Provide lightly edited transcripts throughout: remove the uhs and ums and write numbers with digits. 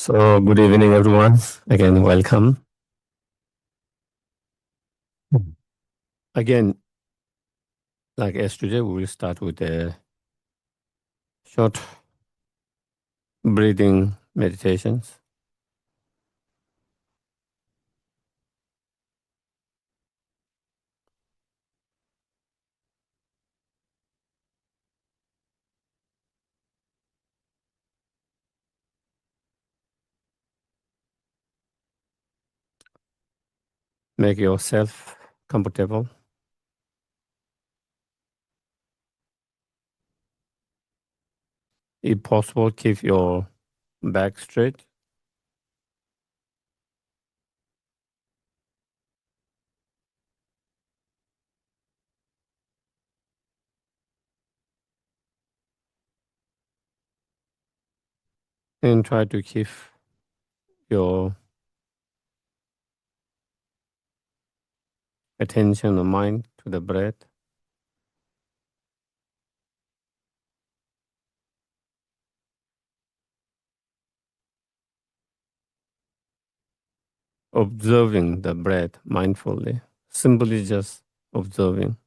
So, good evening, everyone. Again, welcome. Again, like yesterday, we will start with a short breathing meditations. Make yourself comfortable. If possible, keep your back straight and try to keep your attention or mind to the breath. Observing the breath mindfully, simply just observing.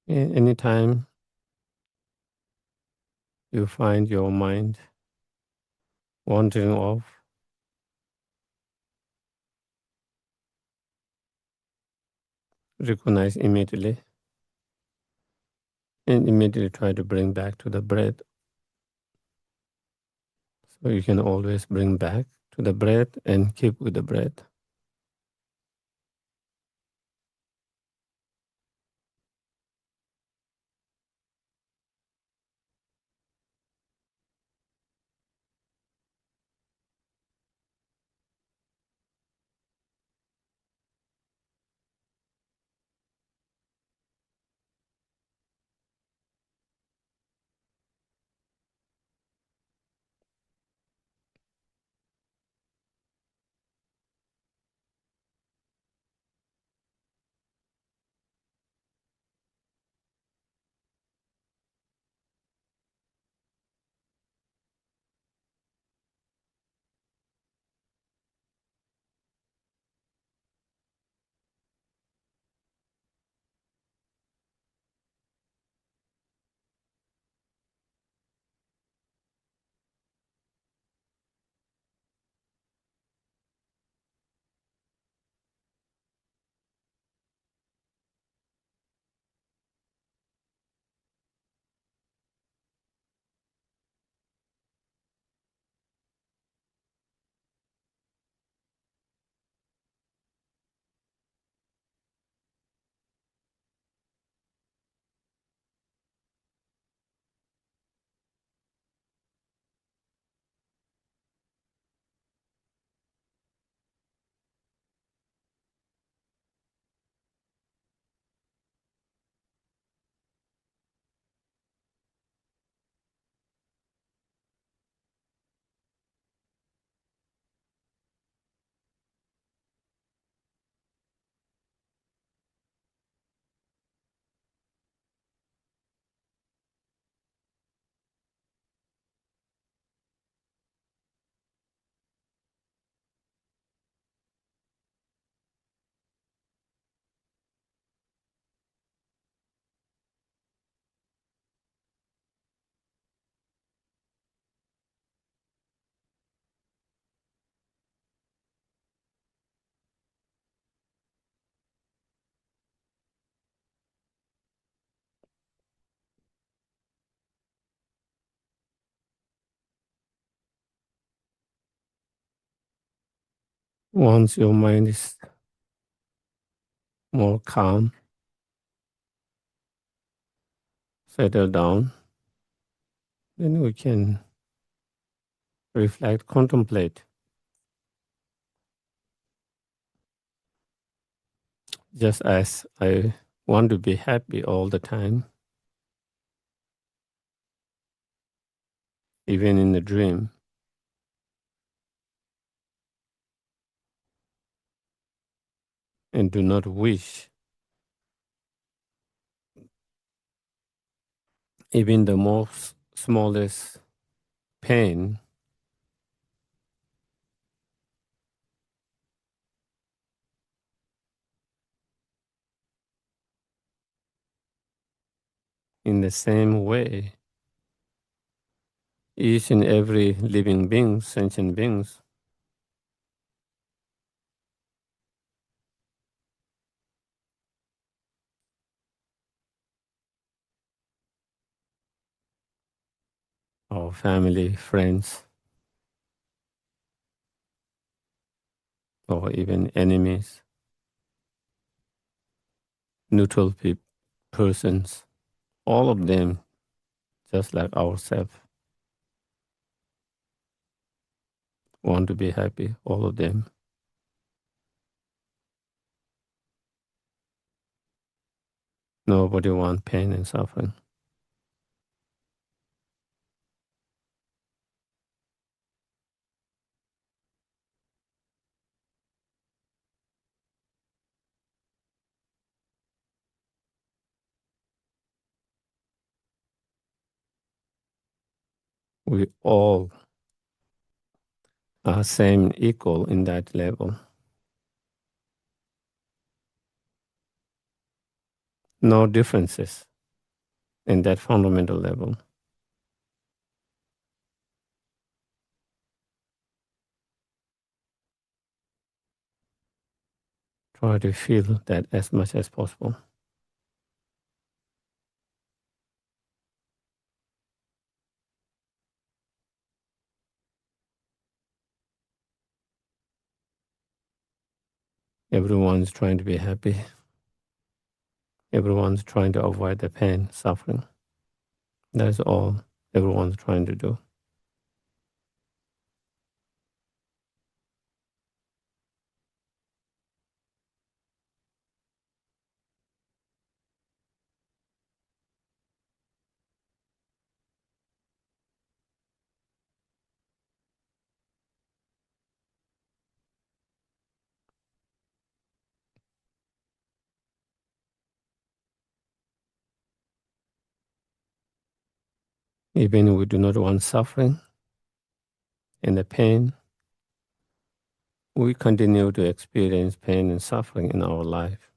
Anytime you find your mind wandering off, recognize immediately and immediately try to bring back to the breath. So you can always bring back to the breath and keep with the breath. Once your mind is more calm, settle down, then we can reflect, contemplate. Just as I want to be happy all the time, even in the dream, and do not wish even the most smallest pain in the same way. Each and every living being, sentient beings, our family, friends, or even enemies, neutral persons, all of them, just like ourselves, want to be happy, all of them. Nobody wants pain and suffering. We all are same equal in that level. No differences in that fundamental level. Try to feel that as much as possible. Everyone's trying to be happy. Everyone's trying to avoid the pain, suffering. That's all everyone's trying to do. Even if we do not want suffering and the pain, we continue to experience pain and suffering in our life.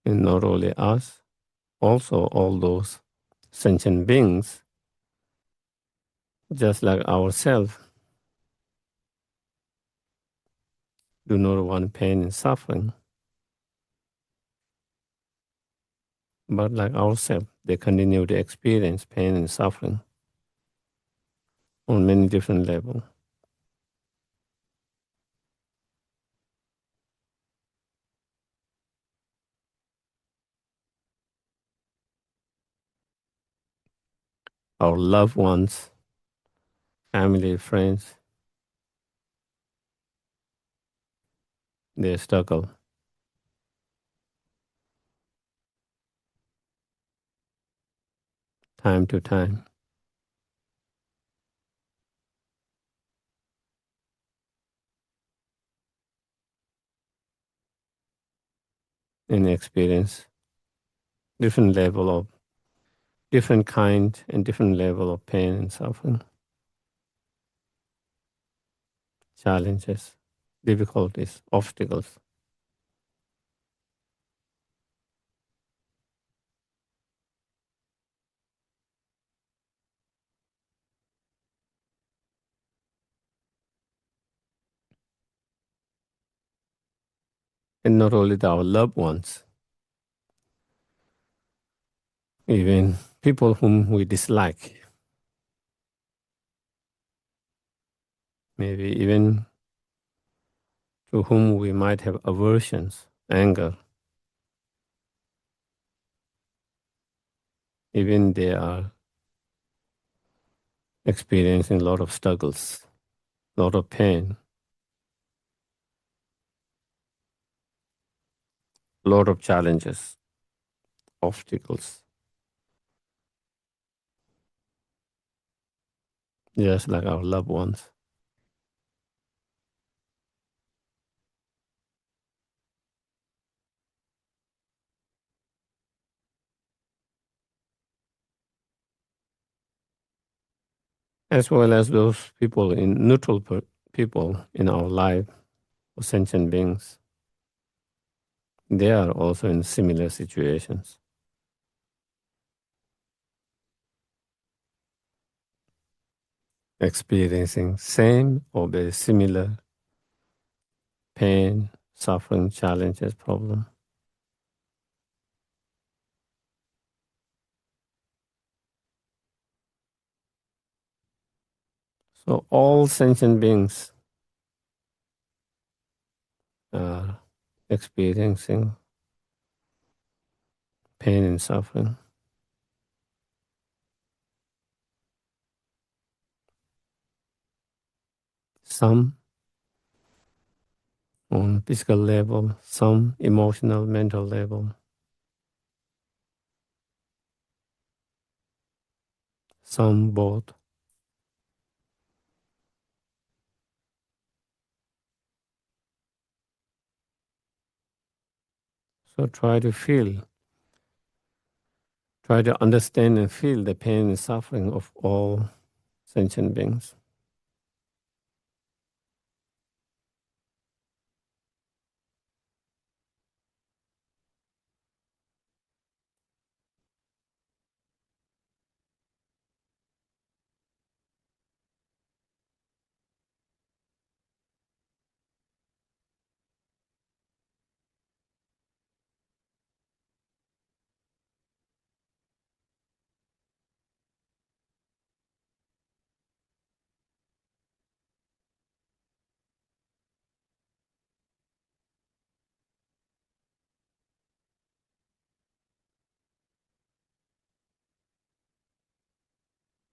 And not only us, also all those sentient beings, just like ourselves, do not want pain and suffering. But like ourselves, they continue to experience pain and suffering on many different levels. Our loved ones, family, friends, they struggle time to time and experience different level of different kind and different level of pain and suffering, challenges, difficulties, obstacles. And not only our loved ones, even people whom we dislike, maybe even to whom we might have aversions, anger, even they are experiencing a lot of struggles, a lot of pain, a lot of challenges, obstacles, just like our loved ones. As well as those people in neutral people in our life, or sentient beings, they are also in similar situations, experiencing same or very similar pain, suffering, challenges, problem. So all sentient beings are experiencing pain and suffering. Some on physical level, some emotional, mental level, some both. So try to understand and feel the pain and suffering of all sentient beings.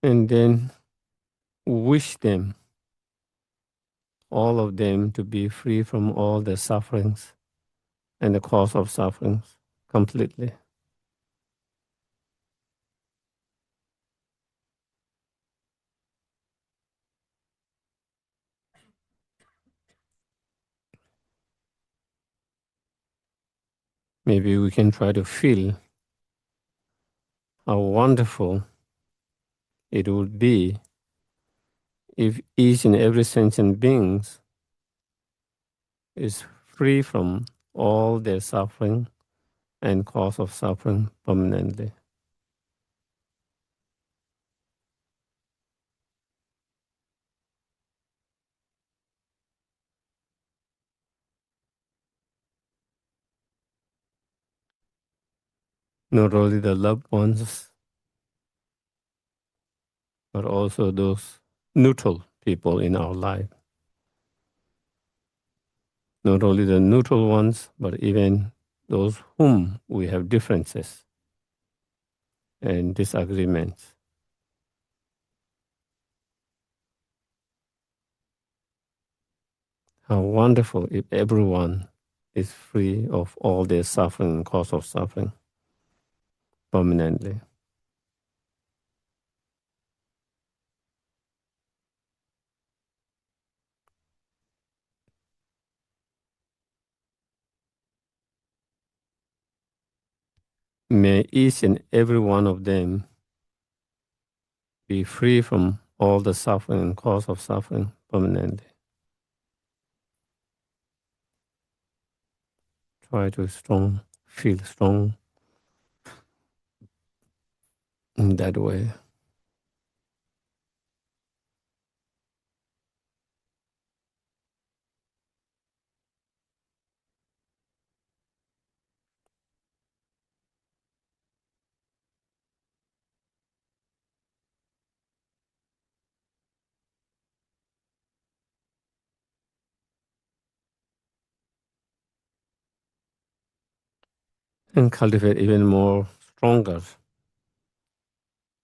And then wish them, all of them, to be free from all the sufferings and the cause of sufferings completely. Maybe we can try to feel how wonderful it would be if each and every sentient being is free from all their suffering and cause of suffering permanently. Not only the loved ones, but also those neutral people in our life. Not only the neutral ones, but even those whom we have differences and disagreements. How wonderful if everyone is free of all their suffering and cause of suffering permanently. May each and every one of them be free from all the suffering and cause of suffering permanently. Try to feel strong in that way. and cultivate even more stronger,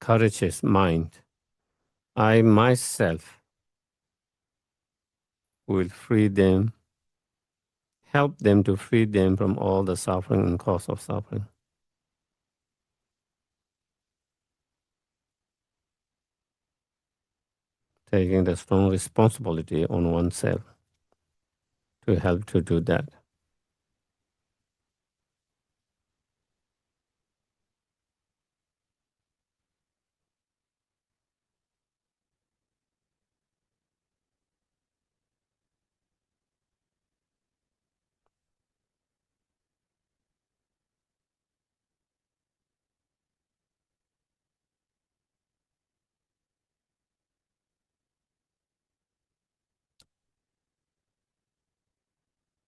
courageous mind. I myself will free them, help them to free them from all the suffering and cause of suffering. Taking the strong responsibility on oneself to help to do that.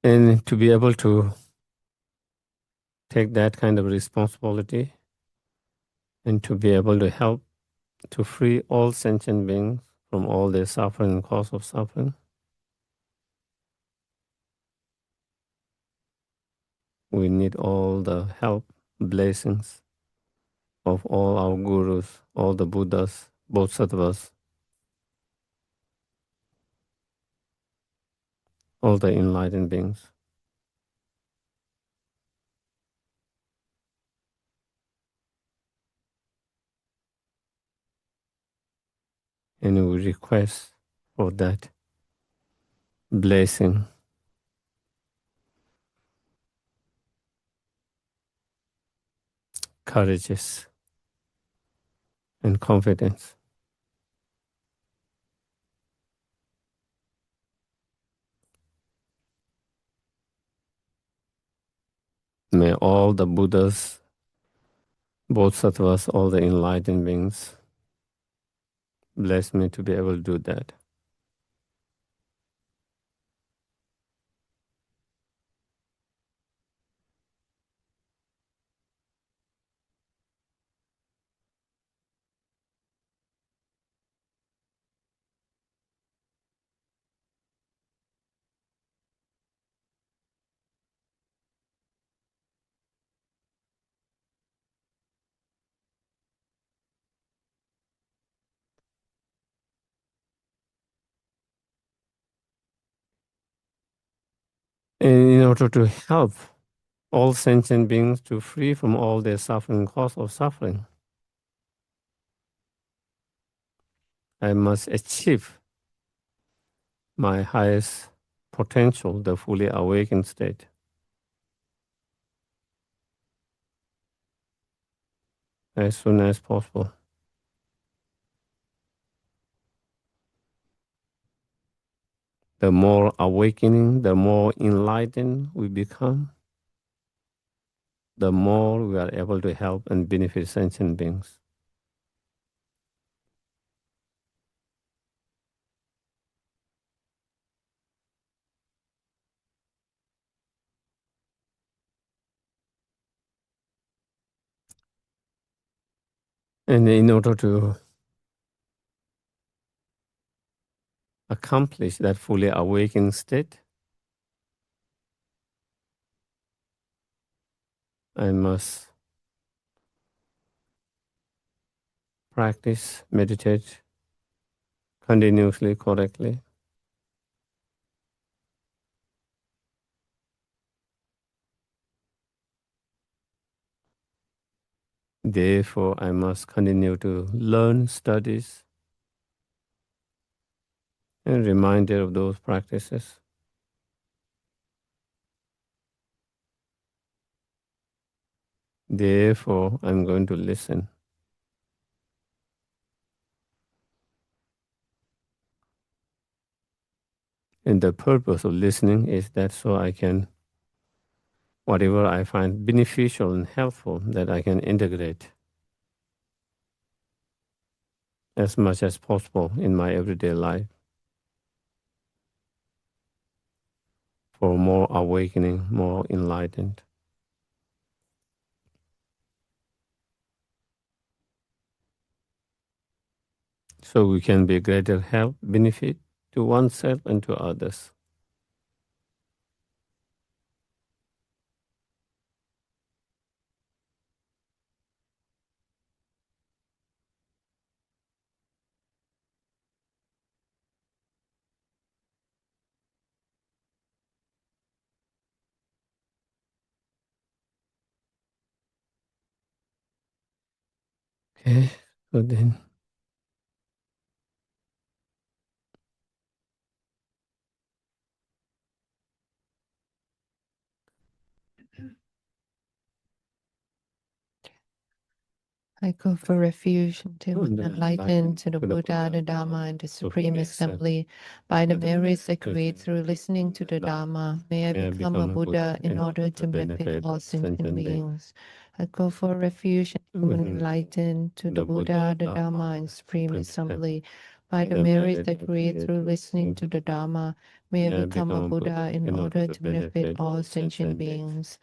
And to be able to take that kind of responsibility and to be able to help to free all sentient beings from all their suffering and cause of suffering, we need all the help, blessings of all our gurus, all the Buddhas, Bodhisattvas, all the enlightened beings. And we request for that blessing, courageous, and confidence. May all the Buddhas, Bodhisattvas, all the enlightened beings bless me to be able to do that. And in order to help all sentient beings to free from all their suffering, cause of suffering, I must achieve my highest potential, the fully awakened state, as soon as possible. The more awakening, the more enlightened we become, the more we are able to help and benefit sentient beings. And in order to accomplish that fully awakened state, I must practice, meditate continuously, correctly. Therefore, I must continue to learn, studies, and reminder of those practices. Therefore, I'm going to listen. And the purpose of listening is that so I can, whatever I find beneficial and helpful, that I can integrate as much as possible in my everyday life for more awakening, more enlightened. So we can be greater help, benefit to oneself and to others. Okay, so then I go for refuge to the enlighten to the Buddha, the Dharma, and the Supreme Assembly. By the merits I create through listening to the Dharma, may I become a Buddha in order to benefit all sentient beings. I go for refuge and to enlighten to the Buddha, the Dharma, and Supreme Assembly. By the merits I create through listening to the Dharma, may I become a Buddha in order to benefit all sentient beings.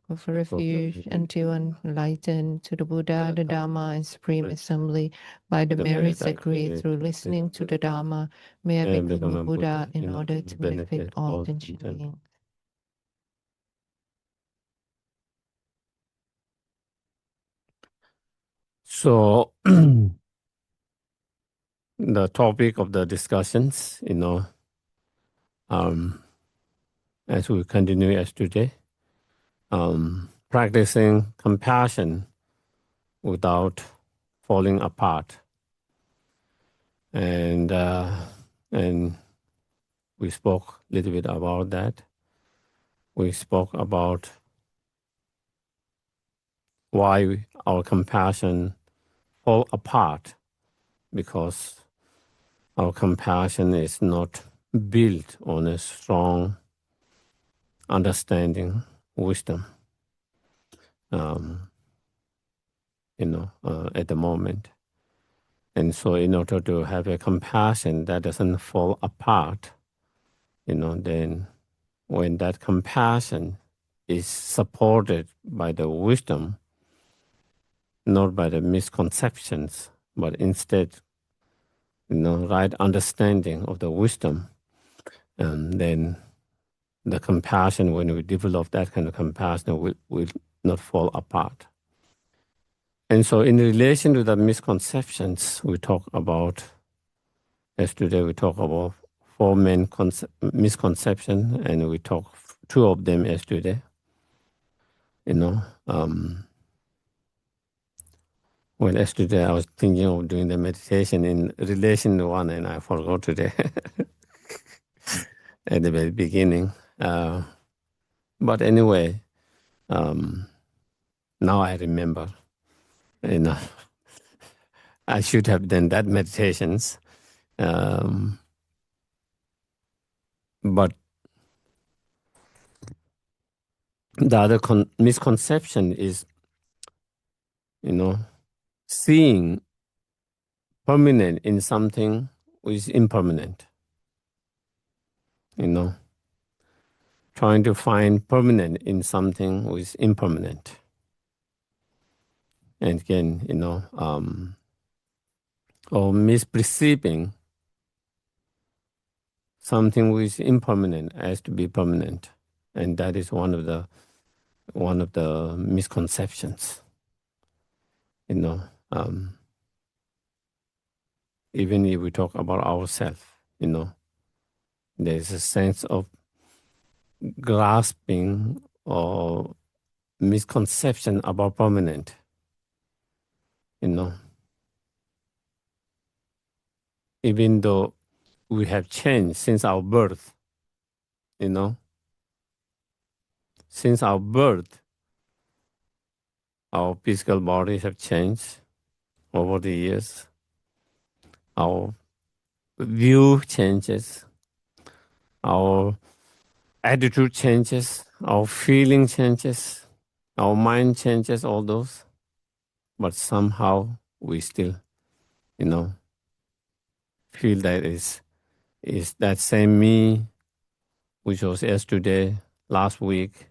Go for refuge and to enlighten to the Buddha, the Dharma, and Supreme Assembly. By the merits I create through listening to the Dharma, may I become a Buddha in order to benefit all sentient beings. so the topic of the discussions, as we continue as today, practicing compassion without falling apart, and we spoke a little bit about that. We spoke about why our compassion fall apart, because our compassion is not built on a strong understanding, wisdom, at the moment. And so in order to have a compassion that doesn't fall apart, then when that compassion is supported by the wisdom, not by the misconceptions, but instead, right understanding of the wisdom, then the compassion, when we develop that kind of compassion, will not fall apart. And so in relation to the misconceptions, we talk about, as today we talk about four main misconceptions, and we talk two of them as today. Well, yesterday I was thinking of doing the meditation in relation to one, and I forgot today at the very beginning. But anyway, now I remember, you know, I should have done that meditations. But the other misconception is, seeing permanent in something which is impermanent. Trying to find permanent in something which is impermanent. And again, or misperceiving something which is impermanent as to be permanent, and that is one of the misconceptions. Even if we talk about ourselves, there's a sense of grasping or misconception about permanent. Even though we have changed since our birth, since our birth, our physical bodies have changed over the years. Our view changes, our attitude changes, our feeling changes, our mind changes, all those. But somehow we still, feel that is that same me, which was yesterday, last week,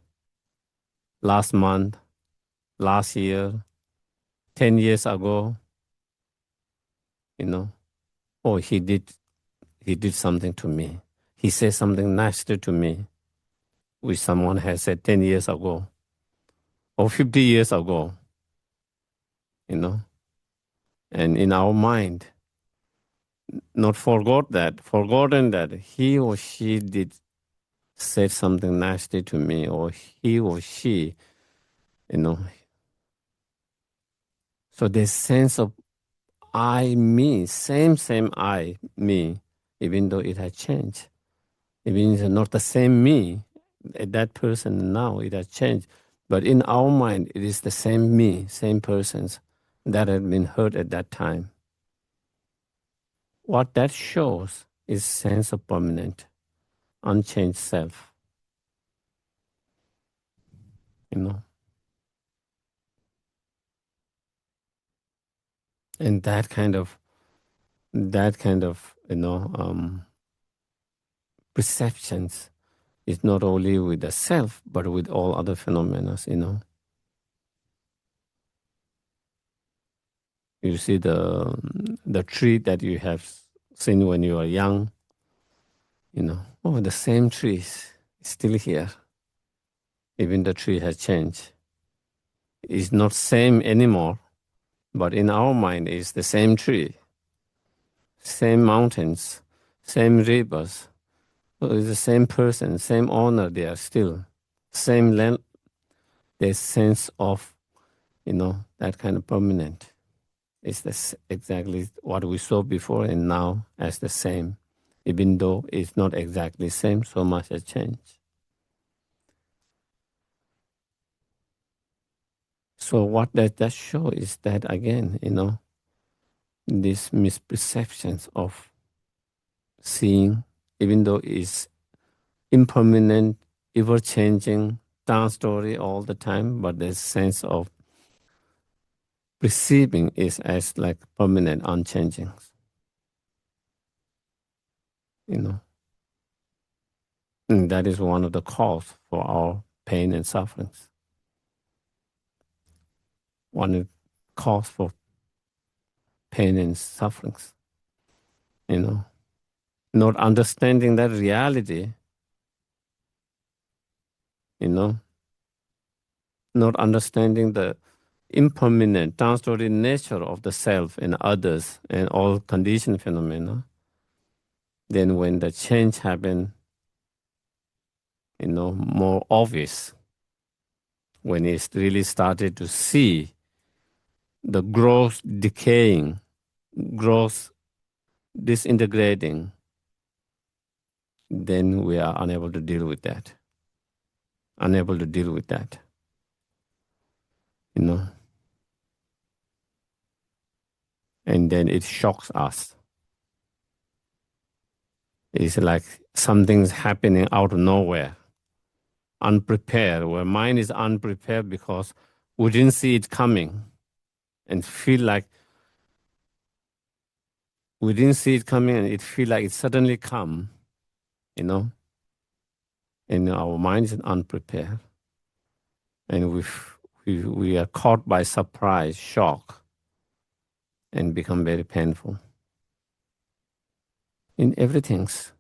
last month, last year, 10 years ago. Oh, he did something to me. He said something nasty to me, which someone has said 10 years ago or 50 years ago, and in our mind, not forgotten that he or she did said something nasty to me, or he or she, So this sense of I, me, same I, me, even though it has changed. Even it's not the same me, that person now, it has changed. But in our mind, it is the same me, same persons that had been hurt at that time. What that shows is sense of permanent, unchanged self, you know. And that kind of, perceptions is not only with the self, but with all other phenomena, you know. You see the tree that you have seen when you are young, you know, oh, the same tree is still here. Even the tree has changed. It's not same anymore, but in our mind, it's the same tree, same mountains, same rivers. So it's the same person, same owner. They are still same land. There's sense of, that kind of permanent. It's exactly what we saw before and now as the same, even though it's not exactly same. So much has changed. So what that show is that again, these misperceptions of seeing, even though it's impermanent, ever changing, down story all the time, but the sense of perceiving is as like permanent, unchanging. And that is one of the cause for our pain and sufferings. One of the cause for pain and sufferings. Not understanding that reality, not understanding the impermanent, transitory nature of the self and others and all conditioned phenomena, then when the change happen, more obvious, when it's really started to see the growth decaying, growth disintegrating, then we are unable to deal with that. Unable to deal with that. And then it shocks us. It's like something's happening out of nowhere, unprepared, where mind is unprepared because we didn't see it coming and feel like we didn't see it coming and it feel like it suddenly come, and our mind is unprepared. And we are caught by surprise, shock, and become very painful. In everything's,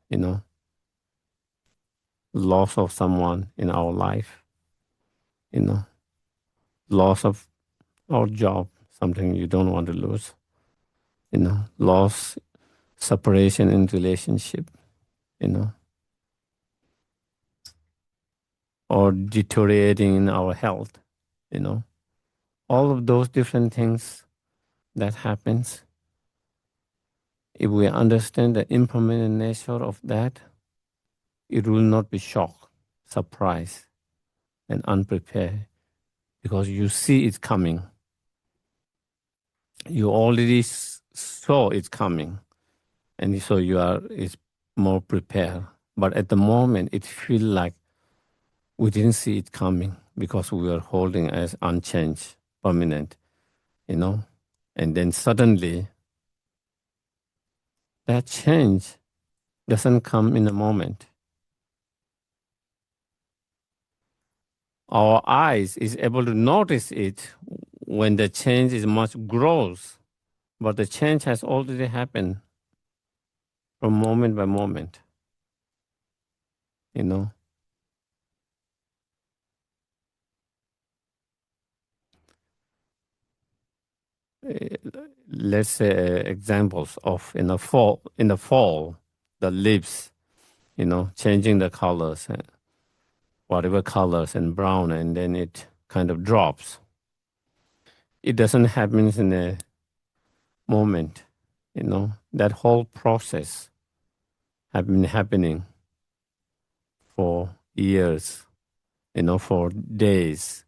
loss of someone in our life, loss of our job, something you don't want to lose, loss, separation in relationship, or deteriorating in our health, all of those different things that happens. If we understand the impermanent nature of that, it will not be shocked, surprised, and unprepared because you see it coming. You already saw it coming, and so is more prepared. But at the moment, it feels like we didn't see it coming because we were holding as unchanged, permanent, And then suddenly, that change doesn't come in a moment. Our eyes is able to notice it when the change is much grows, but the change has already happened from moment by moment, you know. Eh, Let's say examples of in the fall, the leaves, changing the colors, whatever colors and brown, and then it kind of drops. it doesn't happen in a moment. That whole process have been happening for years, for days,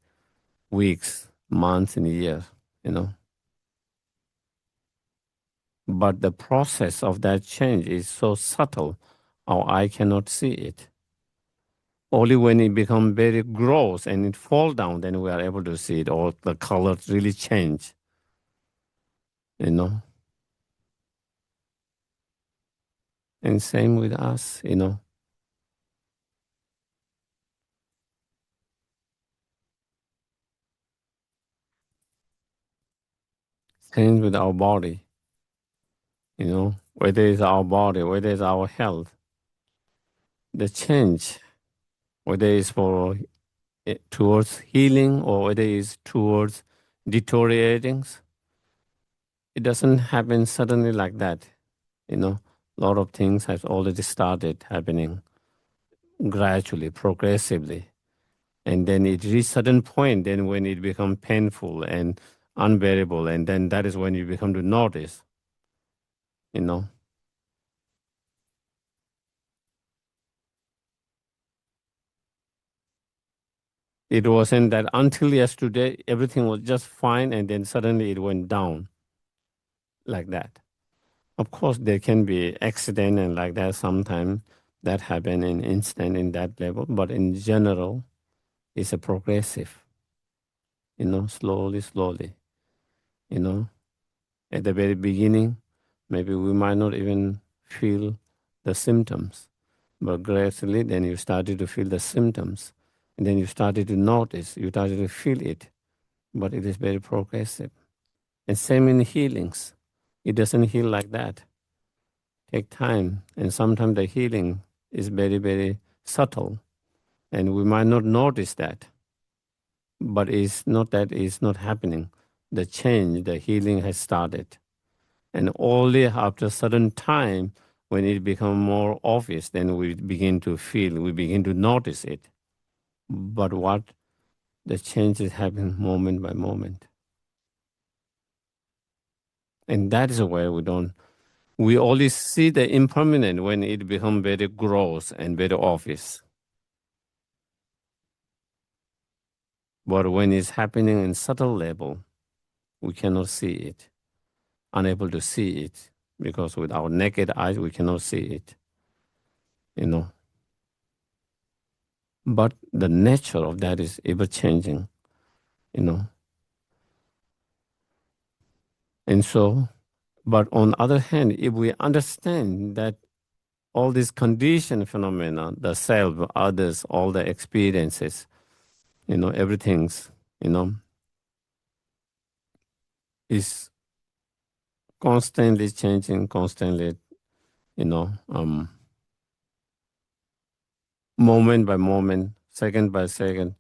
weeks, months, and years. But the process of that change is so subtle, our eye cannot see it. Only when it becomes very gross and it falls down, then we are able to see it, or the colors really change. And same with us. Same with our body. Whether it's our body, whether it's our health, the change, whether it's towards healing or whether it's towards deteriorating, it doesn't happen suddenly like that. A lot of things have already started happening gradually, progressively. And then it reaches a certain point, then when it becomes painful and unbearable, and then that is when you become to notice, you know. It wasn't that until yesterday, everything was just fine, and then suddenly it went down like that. Of course, there can be accident and like that sometimes that happen in instant in that level, but in general, it's a progressive, slowly, slowly, you know. At the very beginning, maybe we might not even feel the symptoms, but gradually then you started to feel the symptoms, and then you started to notice, you started to feel it, but it is very progressive. And same in healings. It doesn't heal like that. Take time, and sometimes the healing is very, very subtle, and we might not notice that, but it's not that it's not happening. The change, the healing has started. And only after a certain time, when it becomes more obvious, then we begin to feel, we begin to notice it. But what the changes happen moment by moment. And that is where we only see the impermanent when it becomes very gross and very obvious. But when it's happening in subtle level, we cannot see it, unable to see it, because with our naked eyes, we cannot see it. But the nature of that is ever changing, you know. And so, but on the other hand, if we understand that all these condition phenomena, the self, others, all the experiences, everything's, is constantly changing, constantly, moment by moment, second by second,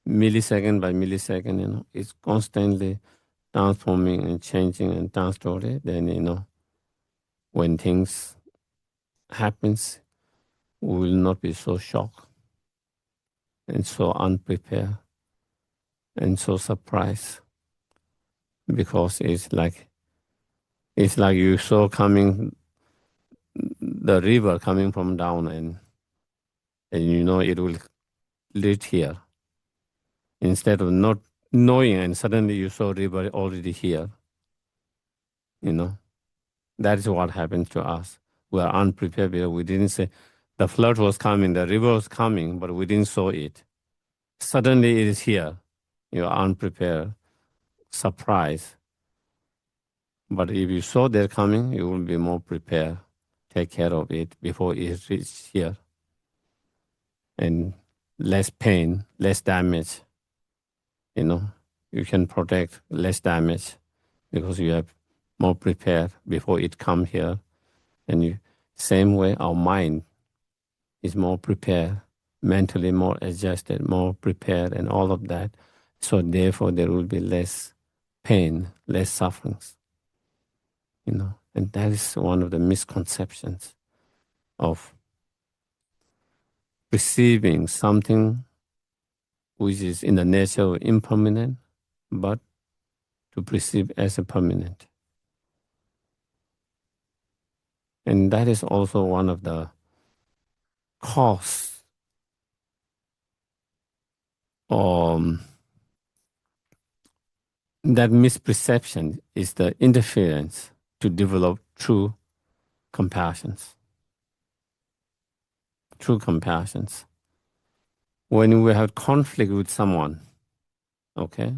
millisecond by millisecond, it's constantly transforming and changing and transitory. Then, when things happens, we will not be so shocked and so unprepared and so surprised, because it's like you saw coming the river coming from down, and it will lead here, instead of not knowing, and suddenly you saw river already here. That is what happens to us. We are unprepared because we didn't say the flood was coming, the river was coming, but we didn't saw it. Suddenly it is here. You are unprepared, surprised. But if you saw they're coming, you will be more prepared, take care of it before it reaches here. And less pain, less damage. You can protect less damage because you have more prepared before it come here. And same way, our mind is more prepared, mentally more adjusted, more prepared, and all of that. So therefore, there will be less pain, less sufferings. And that is one of the misconceptions of perceiving something which is in the nature of impermanent, but to perceive as a permanent. And that is also one of the cause that misperception is the interference to develop true compassions. True compassions. When we have conflict with someone, okay?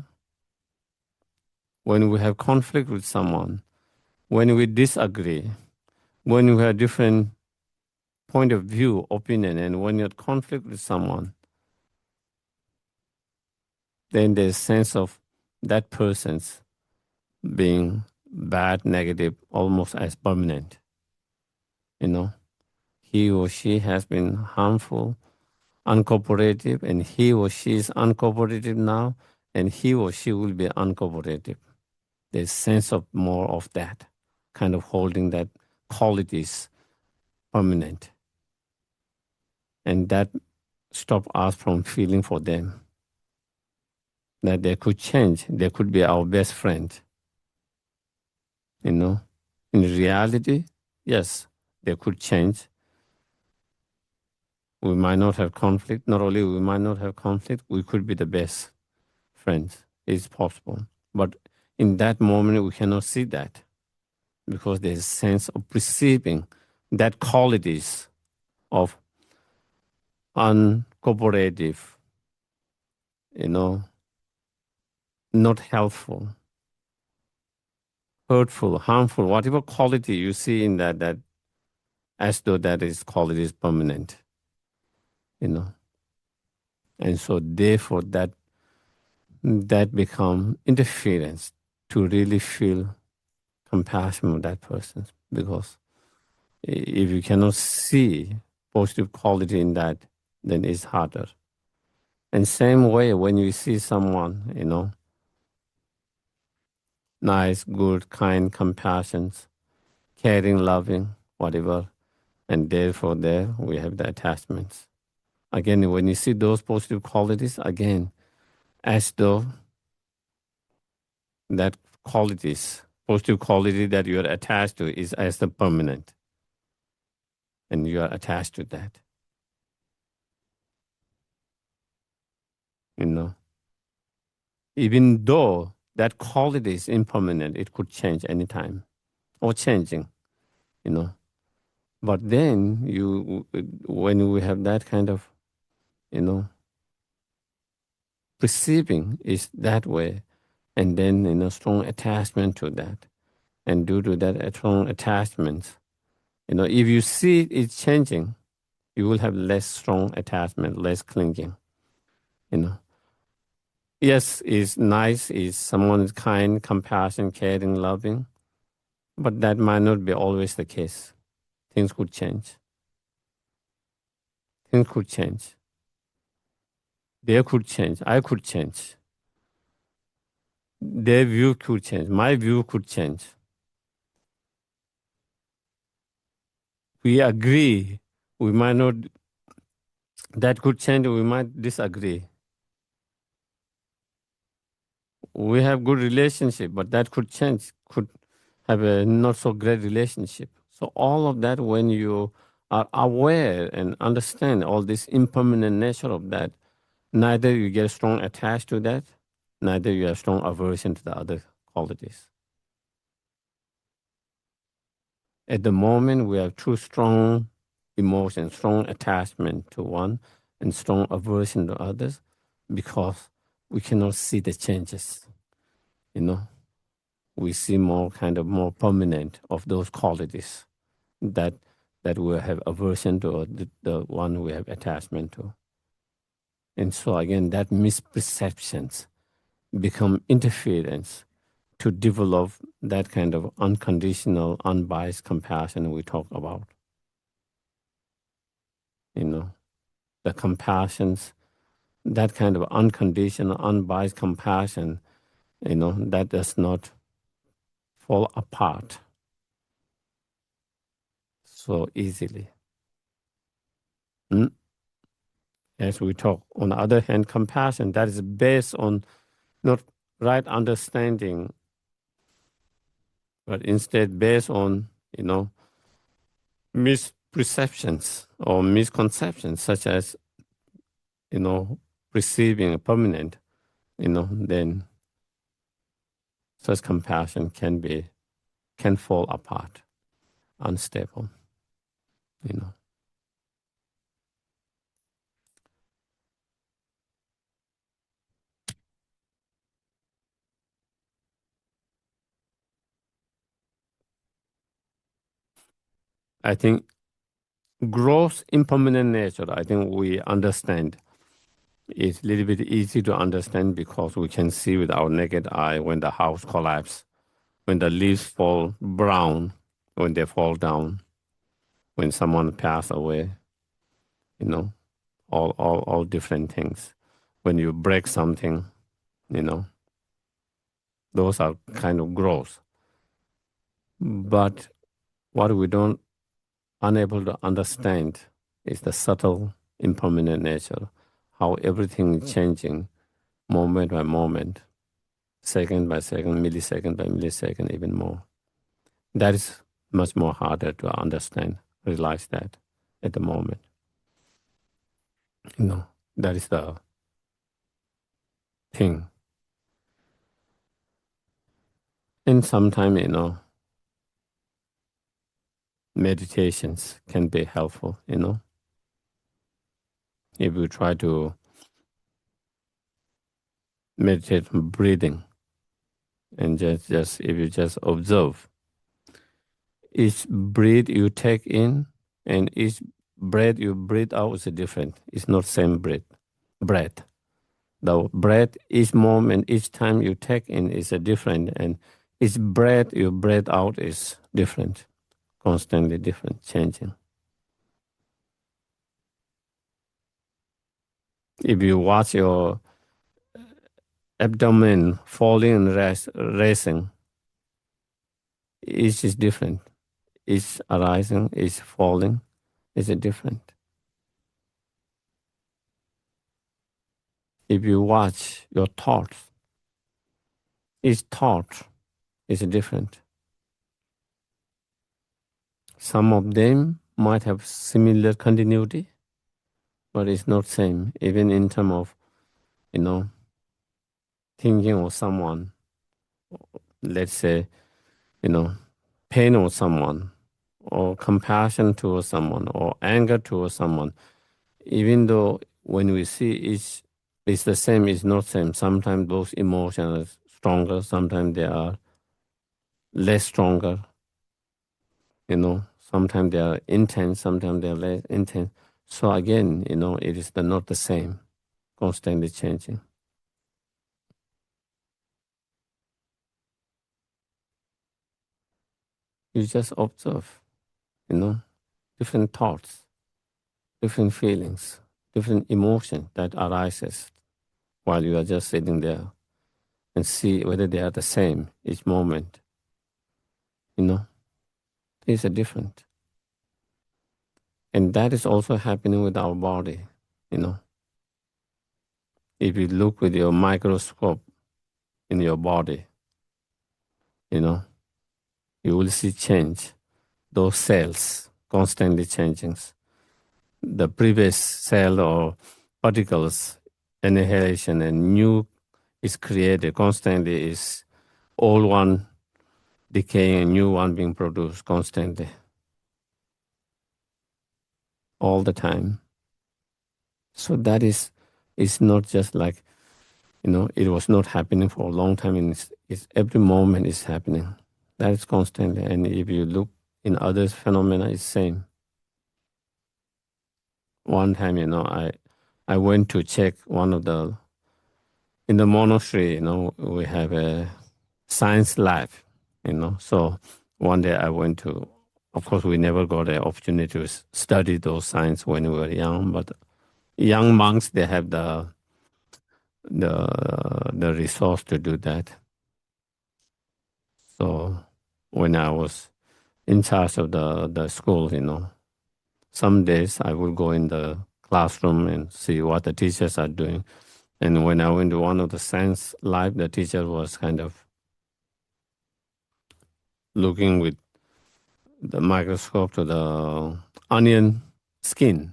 When we have conflict with someone, when we disagree, when we have different point of view, opinion, and when you're in conflict with someone, then there's a sense of that person's being bad, negative, almost as permanent. You know, he or she has been harmful, uncooperative, and he or she is uncooperative now, and he or she will be uncooperative. There's sense of more of that, kind of holding that qualities permanent. And that stop us from feeling for them. That they could change, they could be our best friend. You know, in reality, yes, they could change. We might not have conflict. Not only we might not have conflict, we could be the best friends. It's possible. But in that moment, we cannot see that because there's a sense of perceiving that qualities of uncooperative, you know, not helpful, hurtful, harmful, whatever quality you see in that as though that is quality is permanent, you know. And so therefore that become interference to really feel compassion with that person. Because if you cannot see positive quality in that, then it's harder. And same way when you see someone, you know, nice, good, kind, compassionate, caring, loving, whatever, and therefore there we have the attachments. Again, when you see those positive qualities, again, as though that qualities, positive quality that you are attached to is as the permanent. And you are attached to that. You know. Even though that quality is impermanent, it could change anytime. Or changing, you know. But then when we have that kind of, you know, perceiving is that way, and then, you know, strong attachment to that. And due to that strong attachment, you know, if you see it changing, you will have less strong attachment, less clinging, you know. Yes, is nice, is someone is kind, compassionate, caring, loving, but that might not be always the case. Things could change. Things could change. They could change. I could change. Their view could change. My view could change. We agree. We might not, that could change. We might disagree. We have good relationship, but that could change, could have a not so great relationship. So all of that, when you are aware and understand all this impermanent nature of that, neither you get strong attached to that, neither you have strong aversion to the other qualities. At the moment, we have too strong emotion, strong attachment to one, and strong aversion to others, because we cannot see the changes. You know, we see more kind of more permanent of those qualities that we have aversion to, or the one we have attachment to. And so again, that misperceptions become interference to develop that kind of unconditional, unbiased compassion we talk about. You know, the compassions, that kind of unconditional, unbiased compassion, you know, that does not fall apart so easily. As we talk. On the other hand, compassion that is based on not right understanding but instead based on, misperceptions or misconceptions, such as, receiving a permanent, then such compassion can fall apart, unstable, I think gross impermanent nature, I think we understand. It's a little bit easy to understand because we can see with our naked eye when the house collapses, when the leaves fall brown, when they fall down, when someone passes away, you know, all different things. When you break something, those are kind of gross. But what we don't unable to understand is the subtle impermanent nature, how everything is changing moment by moment, second by second, millisecond by millisecond, even more. That is much more harder to understand, realize that at the moment. That is the thing. And sometimes, meditations can be helpful, If you try to meditate on breathing and just if you just observe each breath you take in and each breath you breathe out is different. It's not same breath. The breath, each moment, each time you take in is a different, and each breath you breathe out is different, constantly different, changing. If you watch your abdomen falling and raising, each is different. Each arising, each falling is different. If you watch your thoughts, each thought is different. Some of them might have similar continuity, but it's not same. Even in terms of, thinking of someone, let's say, pain of someone, or compassion towards someone, or anger towards someone. Even though when we see it's the same, it's not same. Sometimes those emotions are stronger, sometimes they are less stronger. Sometimes they are intense, sometimes they are less intense. So again, it is not the same, constantly changing. You just observe, different thoughts, different feelings, different emotion that arises while you are just sitting there, and see whether they are the same each moment. These are different. And that is also happening with our body, If you look with your microscope in your body, you will see change. Those cells constantly changing. The previous cell or particles, annihilation, and new is created constantly. Is old one decaying and new one being produced constantly, all the time. So that is not just like, it was not happening for a long time, and it's every moment is happening. That is constantly. And if you look in other phenomena, it's same. One time, I went to check in the monastery, we have a science lab, So one day I went to, of course, we never got the opportunity to study those science when we were young, but young monks, they have the resource to do that. So when I was in charge of the school, some days I would go in the classroom and see what the teachers are doing. And when I went to one of the science lab, the teacher was kind of looking with the microscope to the onion skin.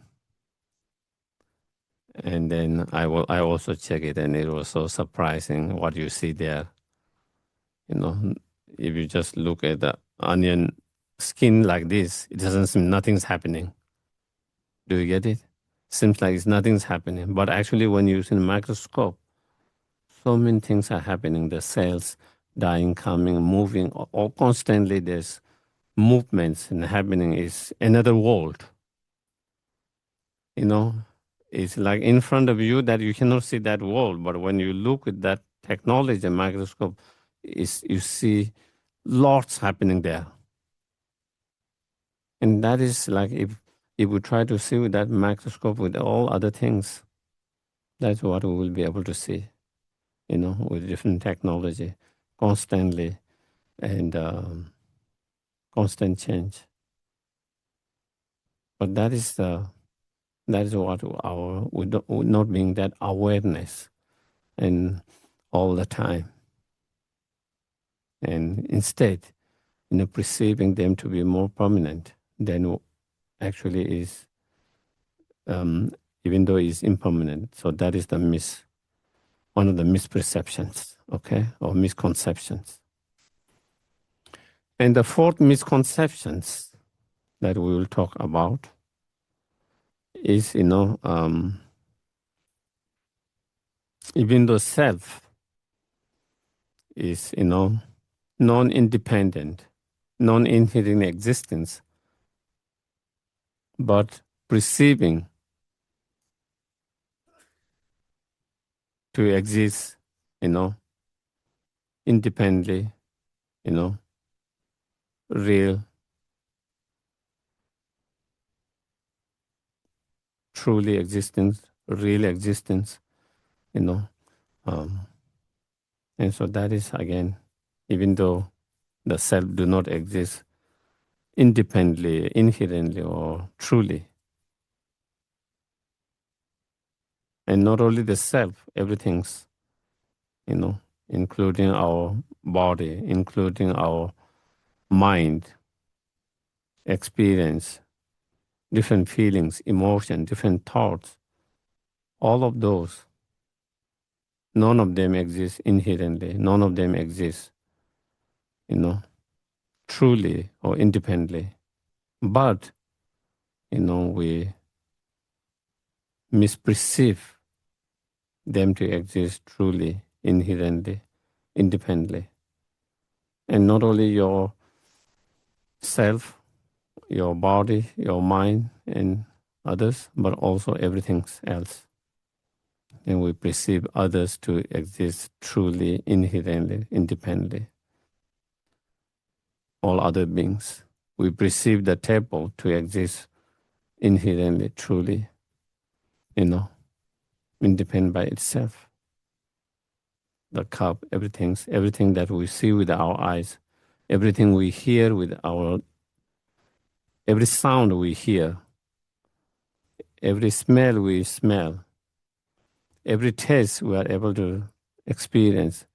And then I also check it, and it was so surprising what you see there. If you just look at the onion skin like this, it doesn't seem nothing's happening. Do you get it? Seems like nothing's happening. But actually, when you use in a microscope, so many things are happening. The cells dying, coming, moving, all constantly there's movements and happening. Is another world. It's like in front of you that you cannot see that world. But when you look at that technology, the microscope, you see lots happening there. And that is like if we try to see with that microscope with all other things, that's what we will be able to see, with different technology, constantly, and constant change. But that is what with not being that awareness and all the time, and instead, perceiving them to be more permanent than actually is, even though it's impermanent. So that is one of the misperceptions, okay, or misconceptions. And the fourth misconceptions that we will talk about is, even though self is, non-independent, non-inherent existence, but perceiving to exist, independently, real, truly existence, real existence, and so that is, again, even though the self do not exist independently, inherently, or truly. And not only the self, everything's, including our body, including our mind, experience, different feelings, emotion, different thoughts, all of those, none of them exist inherently. None of them exist, truly or independently. But, we misperceive them to exist truly, inherently, independently. And not only your self, your body, your mind, and others, but also everything else. And we perceive others to exist truly, inherently, independently. All other beings. We perceive the table to exist inherently, truly, independent by itself. The cup, everything that we see with our eyes, everything we hear with every sound we hear, every smell we smell, every taste we are able to experience,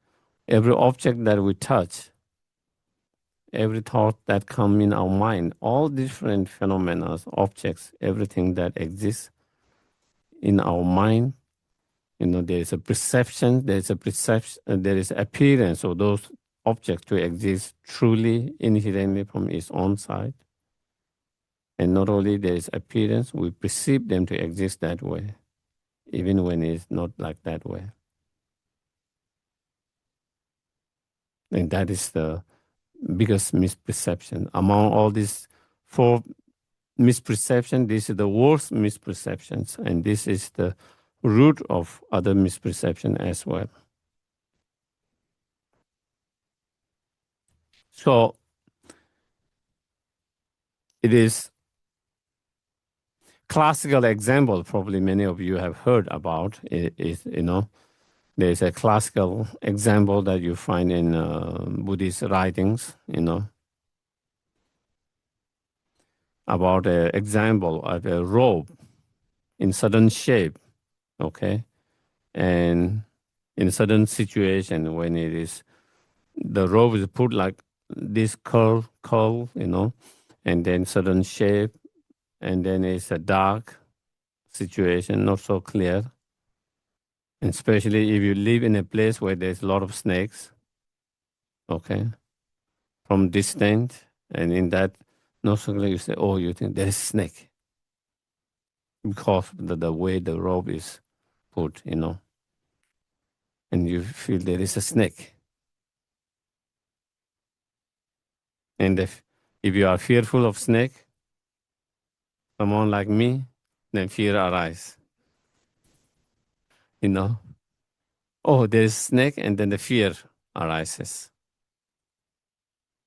every object that we touch, every thought that comes in our mind, all different phenomena, objects, everything that exists in our mind, there is a perception, there is appearance of those objects to exist truly, inherently from its own side. And not only there is appearance, we perceive them to exist that way, even when it's not like that way. And that is the biggest misperception. Among all these four misperceptions, this is the worst misperceptions, and this is the root of other misperception as well. So it is classical example, probably many of you have heard about, is there's a classical example that you find in Buddhist writings, about an example of a robe in certain shape, okay, and in a certain situation when the robe is put like this curl, and then sudden shape, and then it's a dark situation, not so clear. And especially if you live in a place where there's a lot of snakes, okay, from distance, and in that, not so clear, you say, oh, you think there is snake because the way the rope is put, and you feel there is a snake. And if you are fearful of snake, someone like me, then fear arises, you know. Oh, there is snake, and then the fear arises.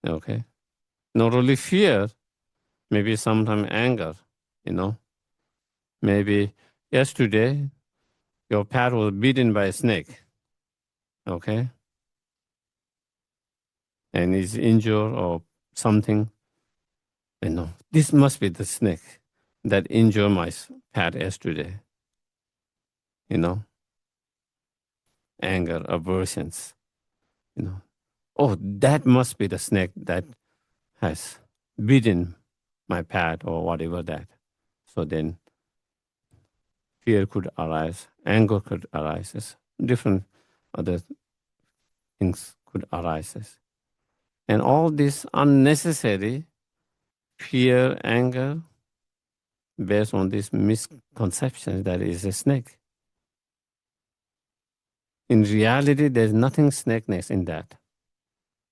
Okay. Not only fear, maybe sometimes anger, you know. Maybe yesterday your pet was bitten by a snake, okay, and is injured or something. This must be the snake that injured my pet yesterday. You know, anger, aversions. Oh, that must be the snake that has bitten my pet or whatever that. So then fear could arise, anger could arise, different other things could arise. And all this unnecessary fear, anger, based on this misconception that is a snake. In reality, there's nothing snakeness in that.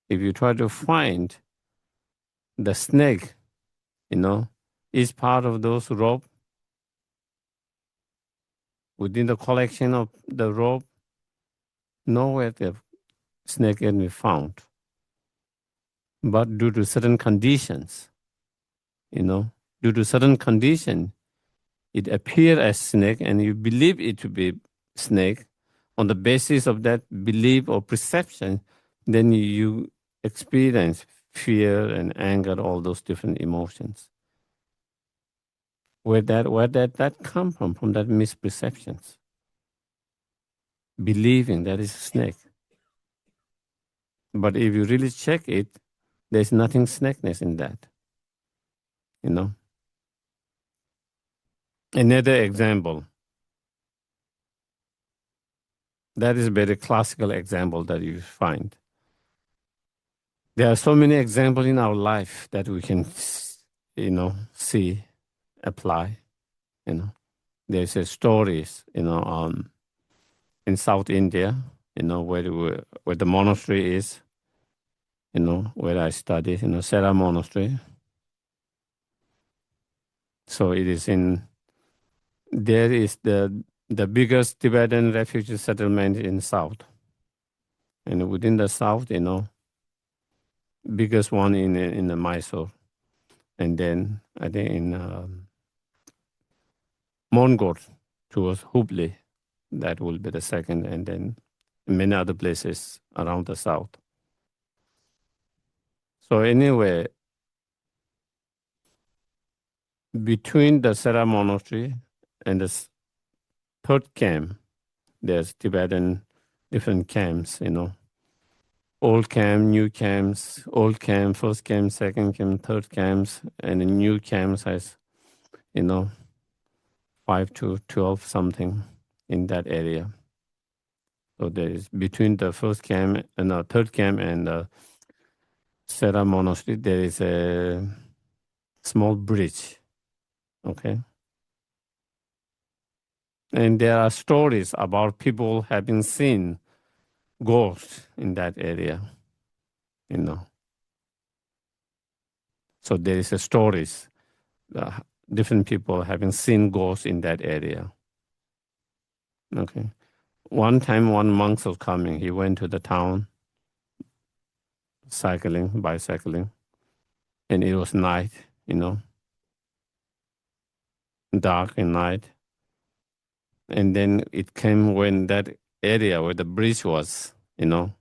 If you try to find the snake, is part of those rope within the collection of the rope, nowhere the snake can be found. But due to certain conditions, due to certain condition, it appears as snake and you believe it to be snake. On the basis of that belief or perception, then you experience fear and anger, all those different emotions. Where that come from that misperceptions, believing that is a snake. But if you really check it, there's nothing snakeness in that. Another example. That is a very classical example that you find. There are so many examples in our life that we can, see, apply. There's a stories, in South India, where the monastery is, where I studied, Sera Monastery. So it is there is the biggest Tibetan refugee settlement in South. And within the South, biggest one in the Mysore. And then I think in Mongol towards Hubli, that will be the second, and then many other places around the South. So anyway, between the Sera Monastery and the third camp, there's Tibetan different camps, old camp, new camps, old camp, first camp, second camp, third camps, and the new camps has, 5 to 12 something in that area. So there is between the first camp and the third camp and the Sera Monastery, there is a small bridge. Okay. And there are stories about people having seen ghosts in that area, So there is a stories, different people having seen ghosts in that area. Okay. One time, one monk was coming. He went to the town, bicycling, and it was night, dark and night. And then it came when that area where the bridge was, he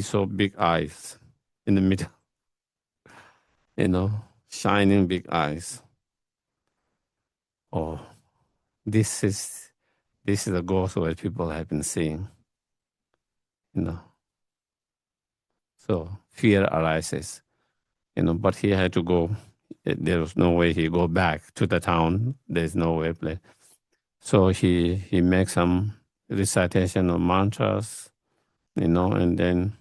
saw big eyes in the middle, shining big eyes. Oh, this is a ghost where people have been seeing, So fear arises, but he had to go. There was no way he go back to the town. There's no way play. So he makes some recitation of mantras, and then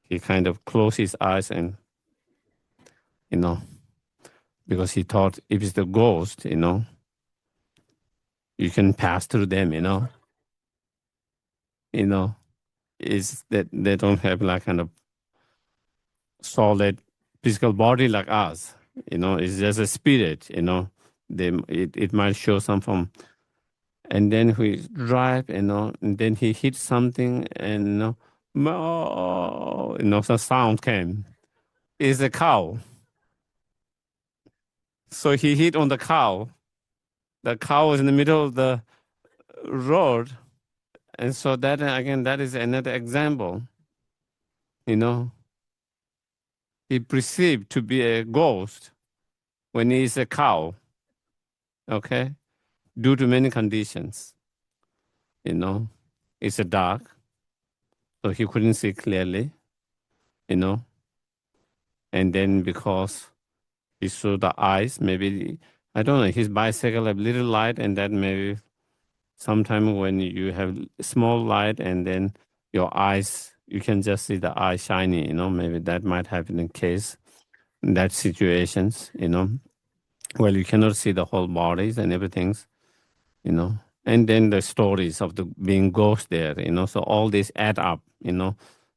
he kind of closed his eyes and, because he thought if it's the ghost, you can pass through them, is that they don't have like kind of solid physical body like us, it's just a spirit, it might show some form. And then we drive, and then he hit something, and some sound came. It's a cow. So he hit on the cow. The cow was in the middle of the road, and so that again, that is another example. He perceived to be a ghost when he is a cow. Okay, due to many conditions. It's a dark, so he couldn't see clearly. And then because he saw the eyes, maybe I don't know. His bicycle have little light, and that maybe sometime when you have small light, and then your eyes, you can just see the eye shiny. Maybe that might happen in case in that situations. Well, you cannot see the whole bodies and everything's. And then the stories of the being ghost there. So all these add up.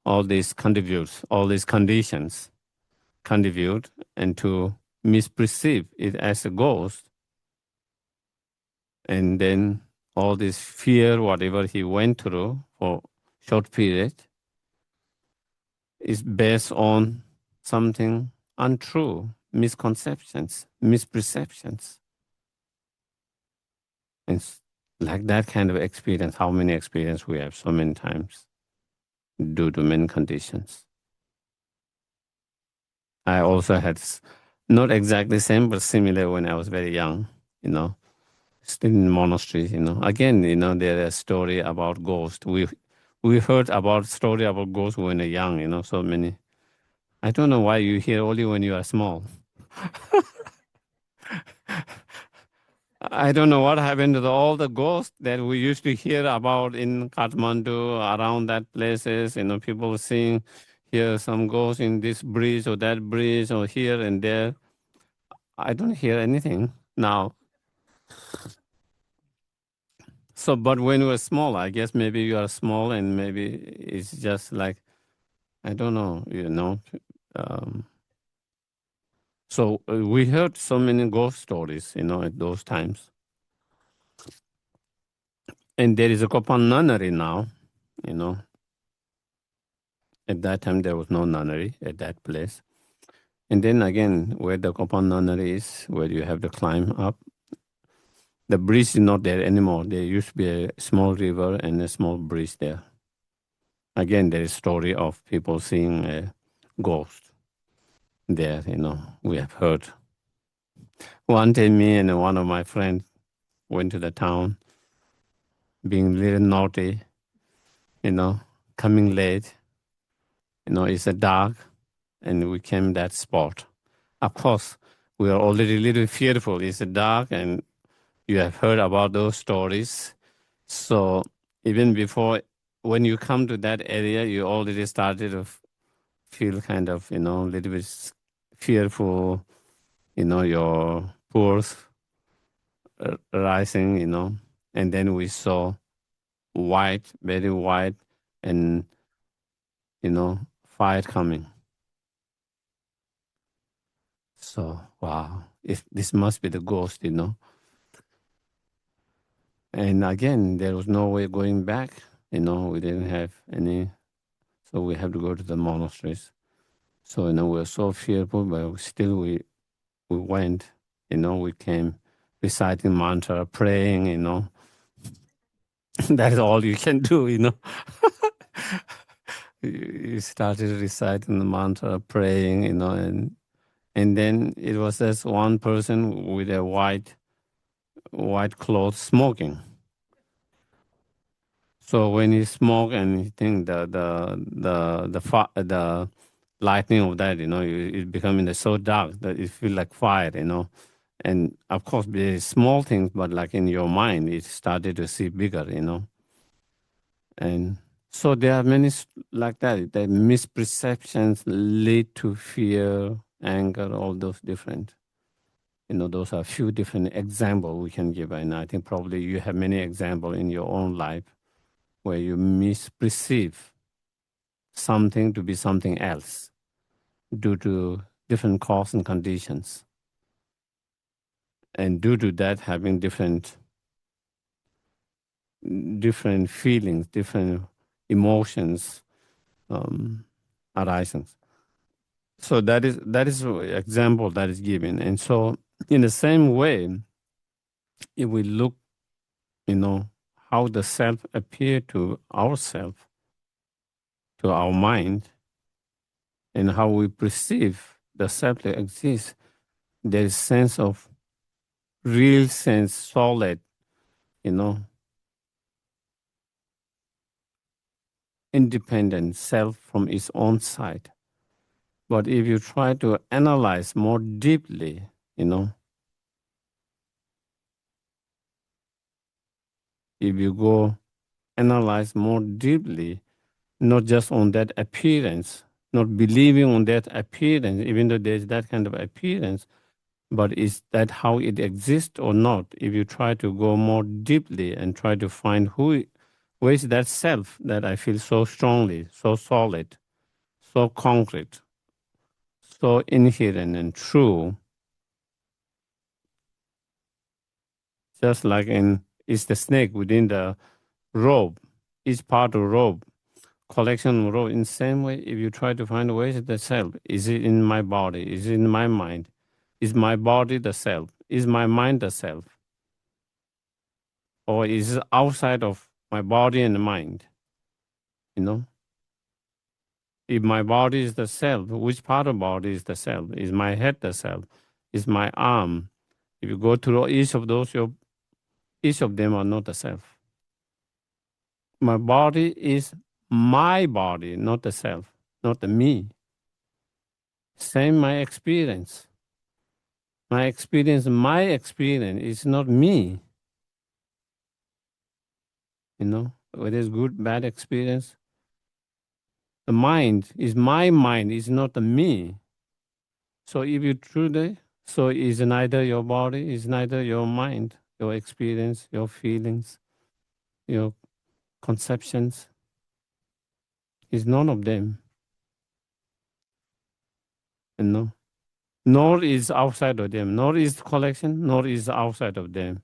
All these contributes, all these conditions contribute and to misperceive it as a ghost. And then all this fear, whatever he went through for short period, is based on something untrue, misconceptions, misperceptions. And like that kind of experience, how many experience we have so many times due to many conditions. I also had not exactly same, but similar when I was very young, still in monasteries, Again, there is a story about ghosts. We heard about story about ghosts when we were young, so many. I don't know why you hear only when you are small. I don't know what happened to all the ghosts that we used to hear about in Kathmandu, around that places, people seeing here some ghosts in this bridge or that bridge or here and there. I don't hear anything now. So, but when we were small, I guess maybe you are small and maybe it's just like, I don't know, Um, so we heard so many ghost stories, at those times. And there is a Kopan nunnery now, you know. At that time, there was no nunnery at that place. And then again, where the Kopan nunnery is, where you have to climb up, the bridge is not there anymore. There used to be a small river and a small bridge there. Again, there is story of people seeing a ghost there, we have heard. One day, me and one of my friends went to the town, being a little naughty, coming late. It's a dark, and we came that spot. Of course, we are already a little fearful. It's dark, and you have heard about those stories. So even before, when you come to that area, you already started to feel kind of, a little bit fearful, your pulse rising, and then we saw white, very white, and, fire coming. So, wow, if this must be the ghost, And again, there was no way going back, we didn't have any, so we have to go to the monasteries. So, we were so fearful, but still we went, we came reciting mantra, praying, That is all you can do, You started reciting the mantra, praying, and then it was just one person with a white cloth smoking. So when you smoke and you think the lightning of that, it becoming so dark that it feel like fire. And of course, there's small things, but like in your mind, it started to see bigger. And so there are many like that. The misperceptions lead to fear, anger, all those different. Those are a few different examples we can give. And I think probably you have many examples in your own life where you misperceive something to be something else due to different cause and conditions. And due to that, having different feelings, different emotions arising. So that is an example that is given. And so in the same way, if we look, how the self appear to ourself, to our mind, and how we perceive the self that exists, there is sense of real sense, solid, you know, independent self from its own side. But if you try to analyze more deeply, if you go analyze more deeply, not just on that appearance, not believing on that appearance, even though there's that kind of appearance, but is that how it exists or not? If you try to go more deeply and try to find where is that self that I feel so strongly, so solid, so concrete, so inherent and true, just like is the snake within the robe, each part of robe, collection of robe. In the same way, if you try to find where is the self, is it in my body? Is it in my mind? Is my body the self? Is my mind the self? Or is it outside of my body and mind? You know, if my body is the self, which part of body is the self? Is my head the self? Is my arm? If you go through each of those, each of them are not the self. My body is my body, not the self, not the me. Same my experience. My experience is not me. Whether it's good, bad experience. The mind is my mind, is not the me. So if you truly, so is neither your body, is neither your mind, your experience, your feelings, your conceptions, is none of them, Nor is outside of them, nor is collection, nor is outside of them,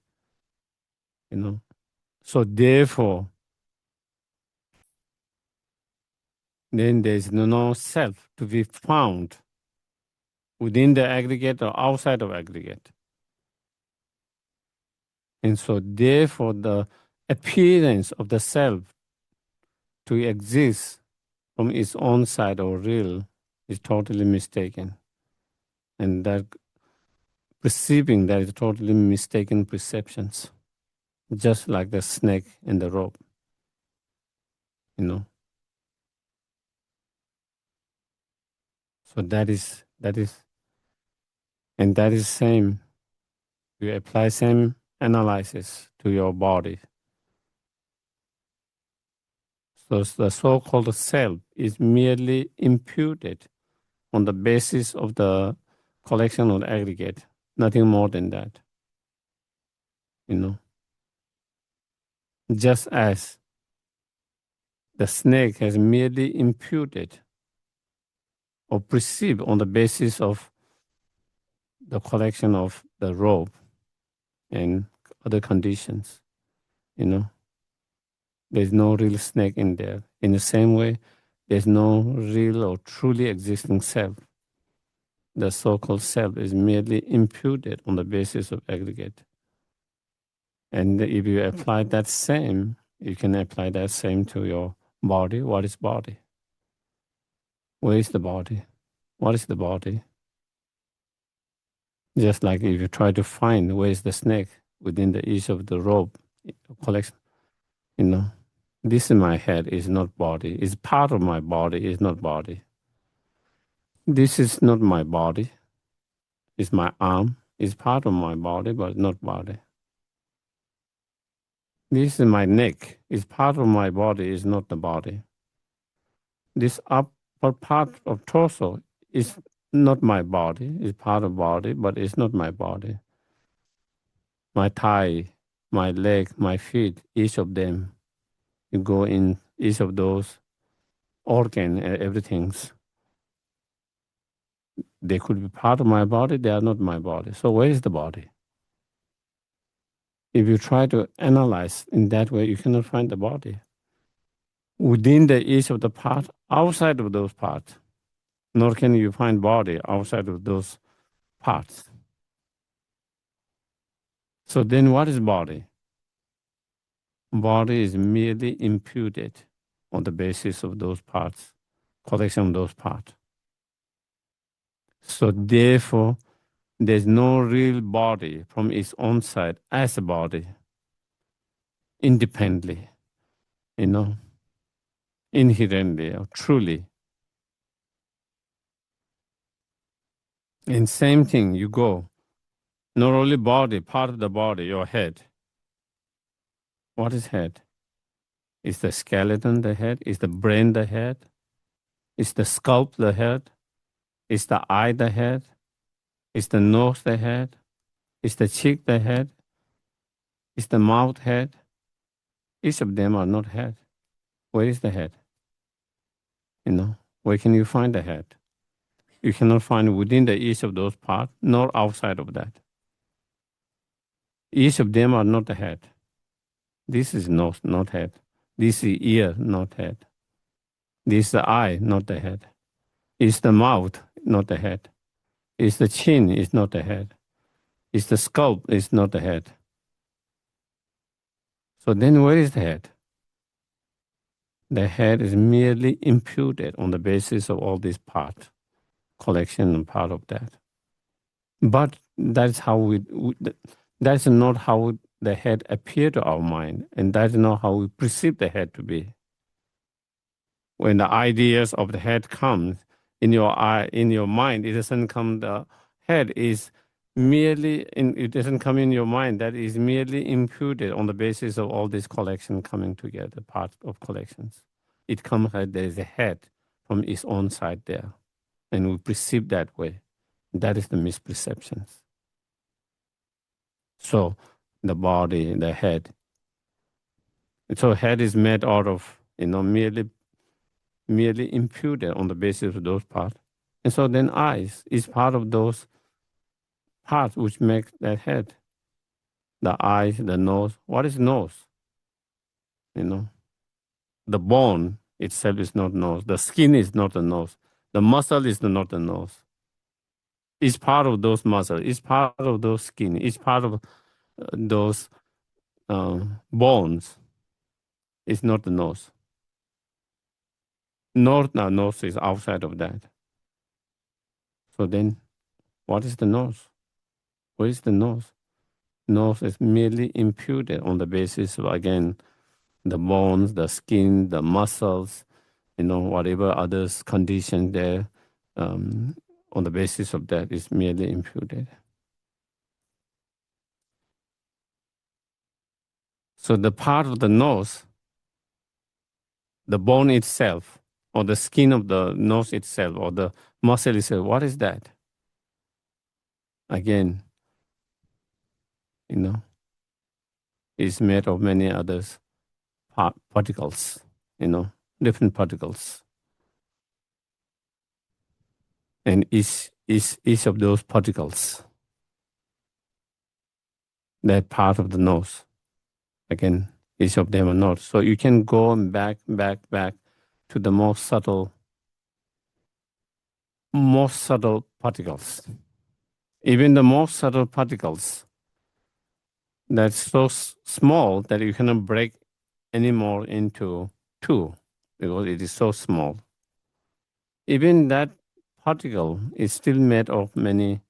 So therefore, then there is no self to be found within the aggregate or outside of aggregate. And so therefore, the appearance of the self to exist from its own side or real is totally mistaken. And that perceiving that is totally mistaken perceptions, just like the snake and the rope, So and that is same. You apply same analysis to your body. So the so-called self is merely imputed on the basis of the collection or aggregate, nothing more than that. Just as the snake has merely imputed or perceived on the basis of the collection of the rope and other conditions, There's no real snake in there. In the same way, there's no real or truly existing self. The so-called self is merely imputed on the basis of aggregate. And if you apply that same, you can apply that same to your body. What is body? Where is the body? What is the body? Just like if you try to find where is the snake within the each of the rope collection, This is my head, is not body. It's part of my body, is not body. This is not my body. It's my arm. It's part of my body, but not body. This is my neck. It's part of my body, is not the body. This upper part of torso is not my body. It's part of body, but it's not my body. My thigh, my leg, my feet, each of them, you go in each of those organ and everything's. They could be part of my body. They are not my body. So where is the body? If you try to analyze in that way, you cannot find the body. Within the each of the part, outside of those parts, nor can you find body outside of those parts. So then what is body? Body is merely imputed on the basis of those parts, collection of those parts. So therefore, there's no real body from its own side as a body, independently, inherently or truly. And same thing, you go, not only body, part of the body, your head. What is head? Is the skeleton the head? Is the brain the head? Is the scalp the head? Is the eye the head? Is the nose the head? Is the cheek the head? Is the mouth head? Each of them are not head. Where is the head? Where can you find the head? You cannot find within the each of those parts, nor outside of that. Each of them are not the head. This is nose, not head. This is ear, not head. This is the eye, not the head. It's the mouth, not the head. It's the chin, is not the head. It's the scalp, is not the head. So then where is the head? The head is merely imputed on the basis of all these parts, collection and part of that. But that's how that's not how the head appear to our mind, and that's not how we perceive the head to be. When the ideas of the head comes in your eye, in your mind, it doesn't come. The head is merely it doesn't come in your mind. That is merely imputed on the basis of all this collection coming together, part of collections. It comes like there is a head from its own side there, and we perceive that way. That is the misperceptions. So the body, the head. So head is made out of merely imputed on the basis of those parts. And so then eyes is part of those parts which make that head. The eyes, the nose. What is nose? The bone itself is not nose. The skin is not the nose. The muscle is not the nose. It's part of those muscles. It's part of those skin. It's part of those bones. It's not the nose. Nose is outside of that. So then, what is the nose? Where is the nose? Nose is merely imputed on the basis of, again, the bones, the skin, the muscles, whatever others condition there. On the basis of that is merely imputed. So the part of the nose, the bone itself, or the skin of the nose itself, or the muscle itself, what is that? Again, is made of many others particles, different particles. And each of those particles, that part of the nose, again, each of them are not. So you can go back to the most subtle particles. Even the most subtle particles that's so small that you cannot break anymore into two because it is so small. Even that particle is still made of many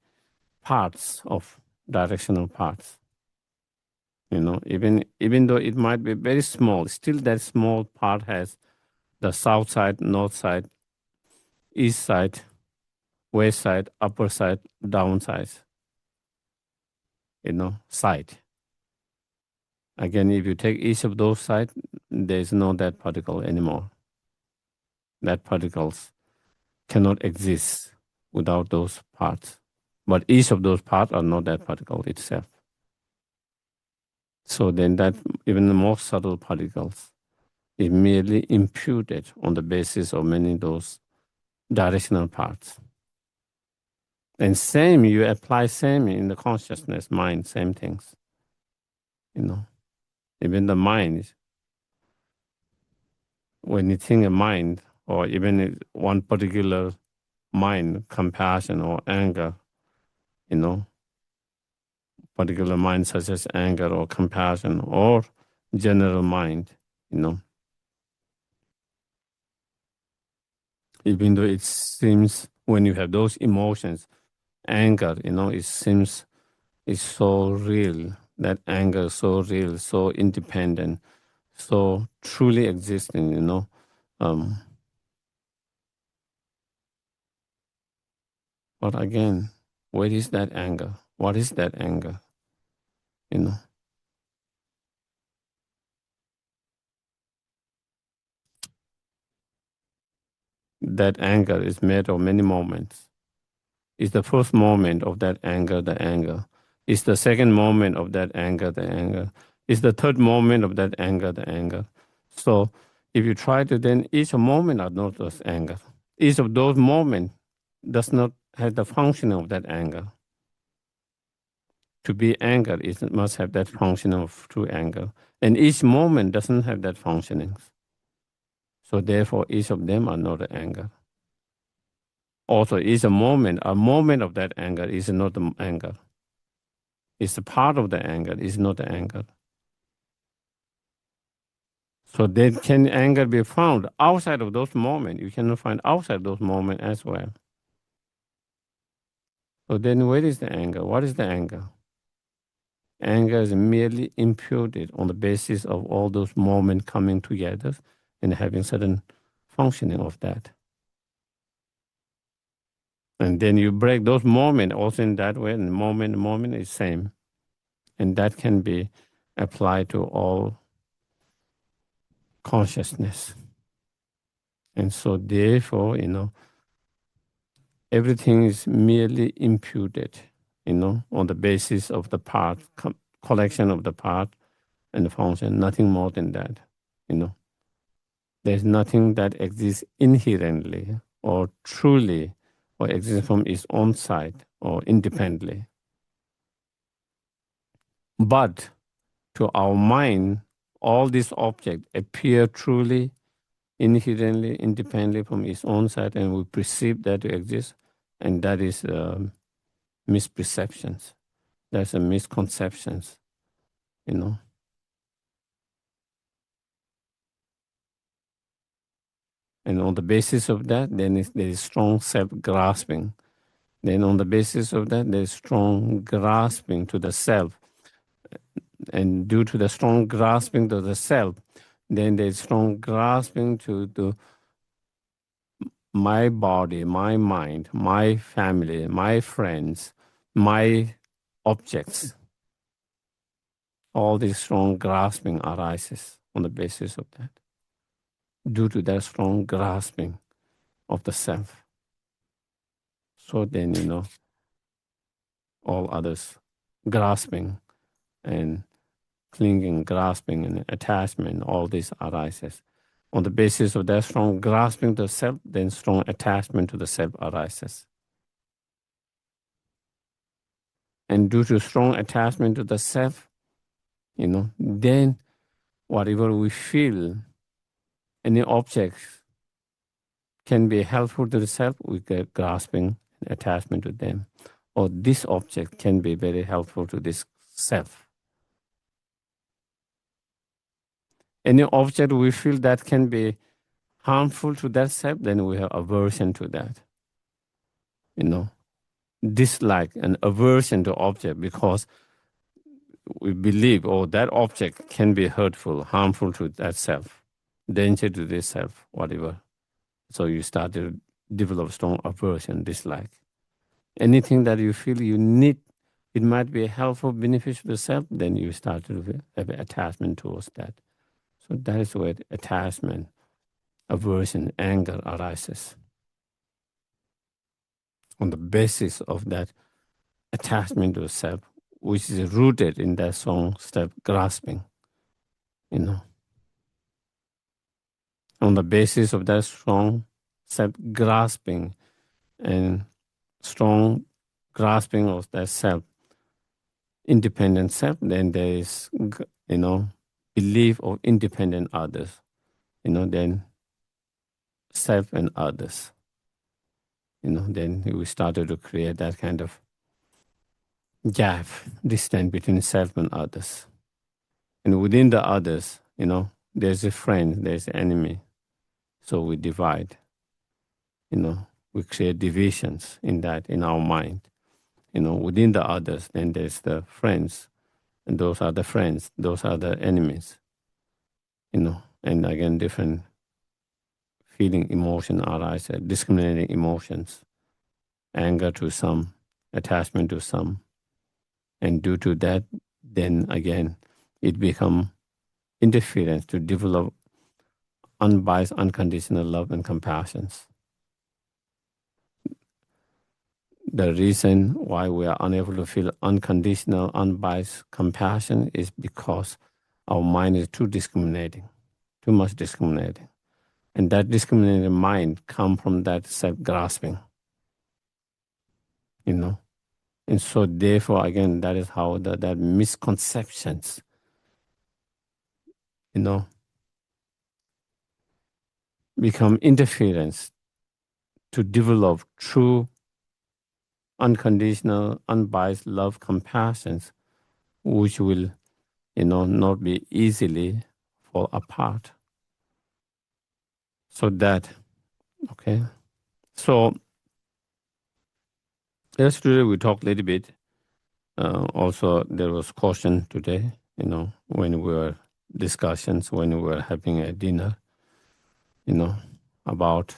parts, of directional parts. Even though it might be very small, still that small part has the south side, north side, east side, west side, upper side, down side, side. Again, if you take each of those sides, there's no that particle anymore. That particles cannot exist without those parts. But each of those parts are not that particle itself. So then that even the more subtle particles is merely imputed on the basis of many of those directional parts. And same, you apply same in the consciousness, mind, same things. Even the mind, when you think of mind, or even one particular mind, compassion or anger, particular mind such as anger or compassion or general mind, even though it seems when you have those emotions, anger, it seems it's so real, that anger is so real, so independent, so truly existing, But again, where is that anger? What is that anger? That anger is made of many moments. Is the first moment of that anger, the anger. Is the second moment of that anger, the anger. Is the third moment of that anger, the anger. So if you try to then, each moment are not just anger. Each of those moments does not have the function of that anger. To be anger, it must have that function of true anger. And each moment doesn't have that functioning. So therefore, each of them are not anger. Also, each a moment of that anger is not the anger. It's a part of the anger, it's not the anger. So then can anger be found outside of those moments? You cannot find outside those moments as well. So then where is the anger? What is the anger? Anger is merely imputed on the basis of all those moments coming together and having certain functioning of that. And then you break those moments also in that way, and the moment is same. And that can be applied to all consciousness. And so therefore, everything is merely imputed, on the basis of the part, collection of the part and the function, nothing more than that, There's nothing that exists inherently or truly or exists from its own side or independently. But to our mind, all these objects appear truly, inherently, independently from its own side, and we perceive that to exist, and that is misperceptions. That's a misconceptions, And on the basis of that, then there is strong self-grasping. Then on the basis of that, there is strong grasping to the self. And due to the strong grasping to the self, then there is strong grasping to my body, my mind, my family, my friends, my objects. All this strong grasping arises on the basis of that, due to that strong grasping of the self. So then, all others grasping and clinging, grasping and attachment, all this arises. On the basis of that strong grasping to the self, then strong attachment to the self arises. And due to strong attachment to the self, then whatever we feel, any objects can be helpful to the self, we get grasping and attachment to them. Or this object can be very helpful to this self. Any object we feel that can be harmful to that self, then we have aversion to that. Dislike and aversion to object, because we believe, that object can be hurtful, harmful to that self, danger to this self, whatever. So you start to develop strong aversion, dislike. Anything that you feel you need, it might be helpful, beneficial to self, then you start to have attachment towards that. So that is where attachment, aversion, anger arises. On the basis of that attachment to self, which is rooted in that strong self-grasping, On the basis of that strong self-grasping and strong grasping of that self, independent self, then there is, belief of independent others, then self and others. Then we started to create that kind of gap, distance between self and others. And within the others, there's a friend, there's an enemy. So we divide, we create divisions in our mind. Within the others, then there's the friends, and those are the friends, those are the enemies, and again, different feeling, emotion arise, discriminating emotions, anger to some, attachment to some. And due to that, then again, it becomes interference to develop unbiased, unconditional love and compassion. The reason why we are unable to feel unconditional, unbiased compassion is because our mind is too discriminating, too much discriminating. And that discriminating mind comes from that self-grasping, And so therefore, again, that is how that misconceptions, become interference to develop true unconditional, unbiased love, compassion, which will, not be easily fall apart. So that, okay. So yesterday we talked a little bit. Also, there was caution today, when we were discussions, when we were having a dinner, about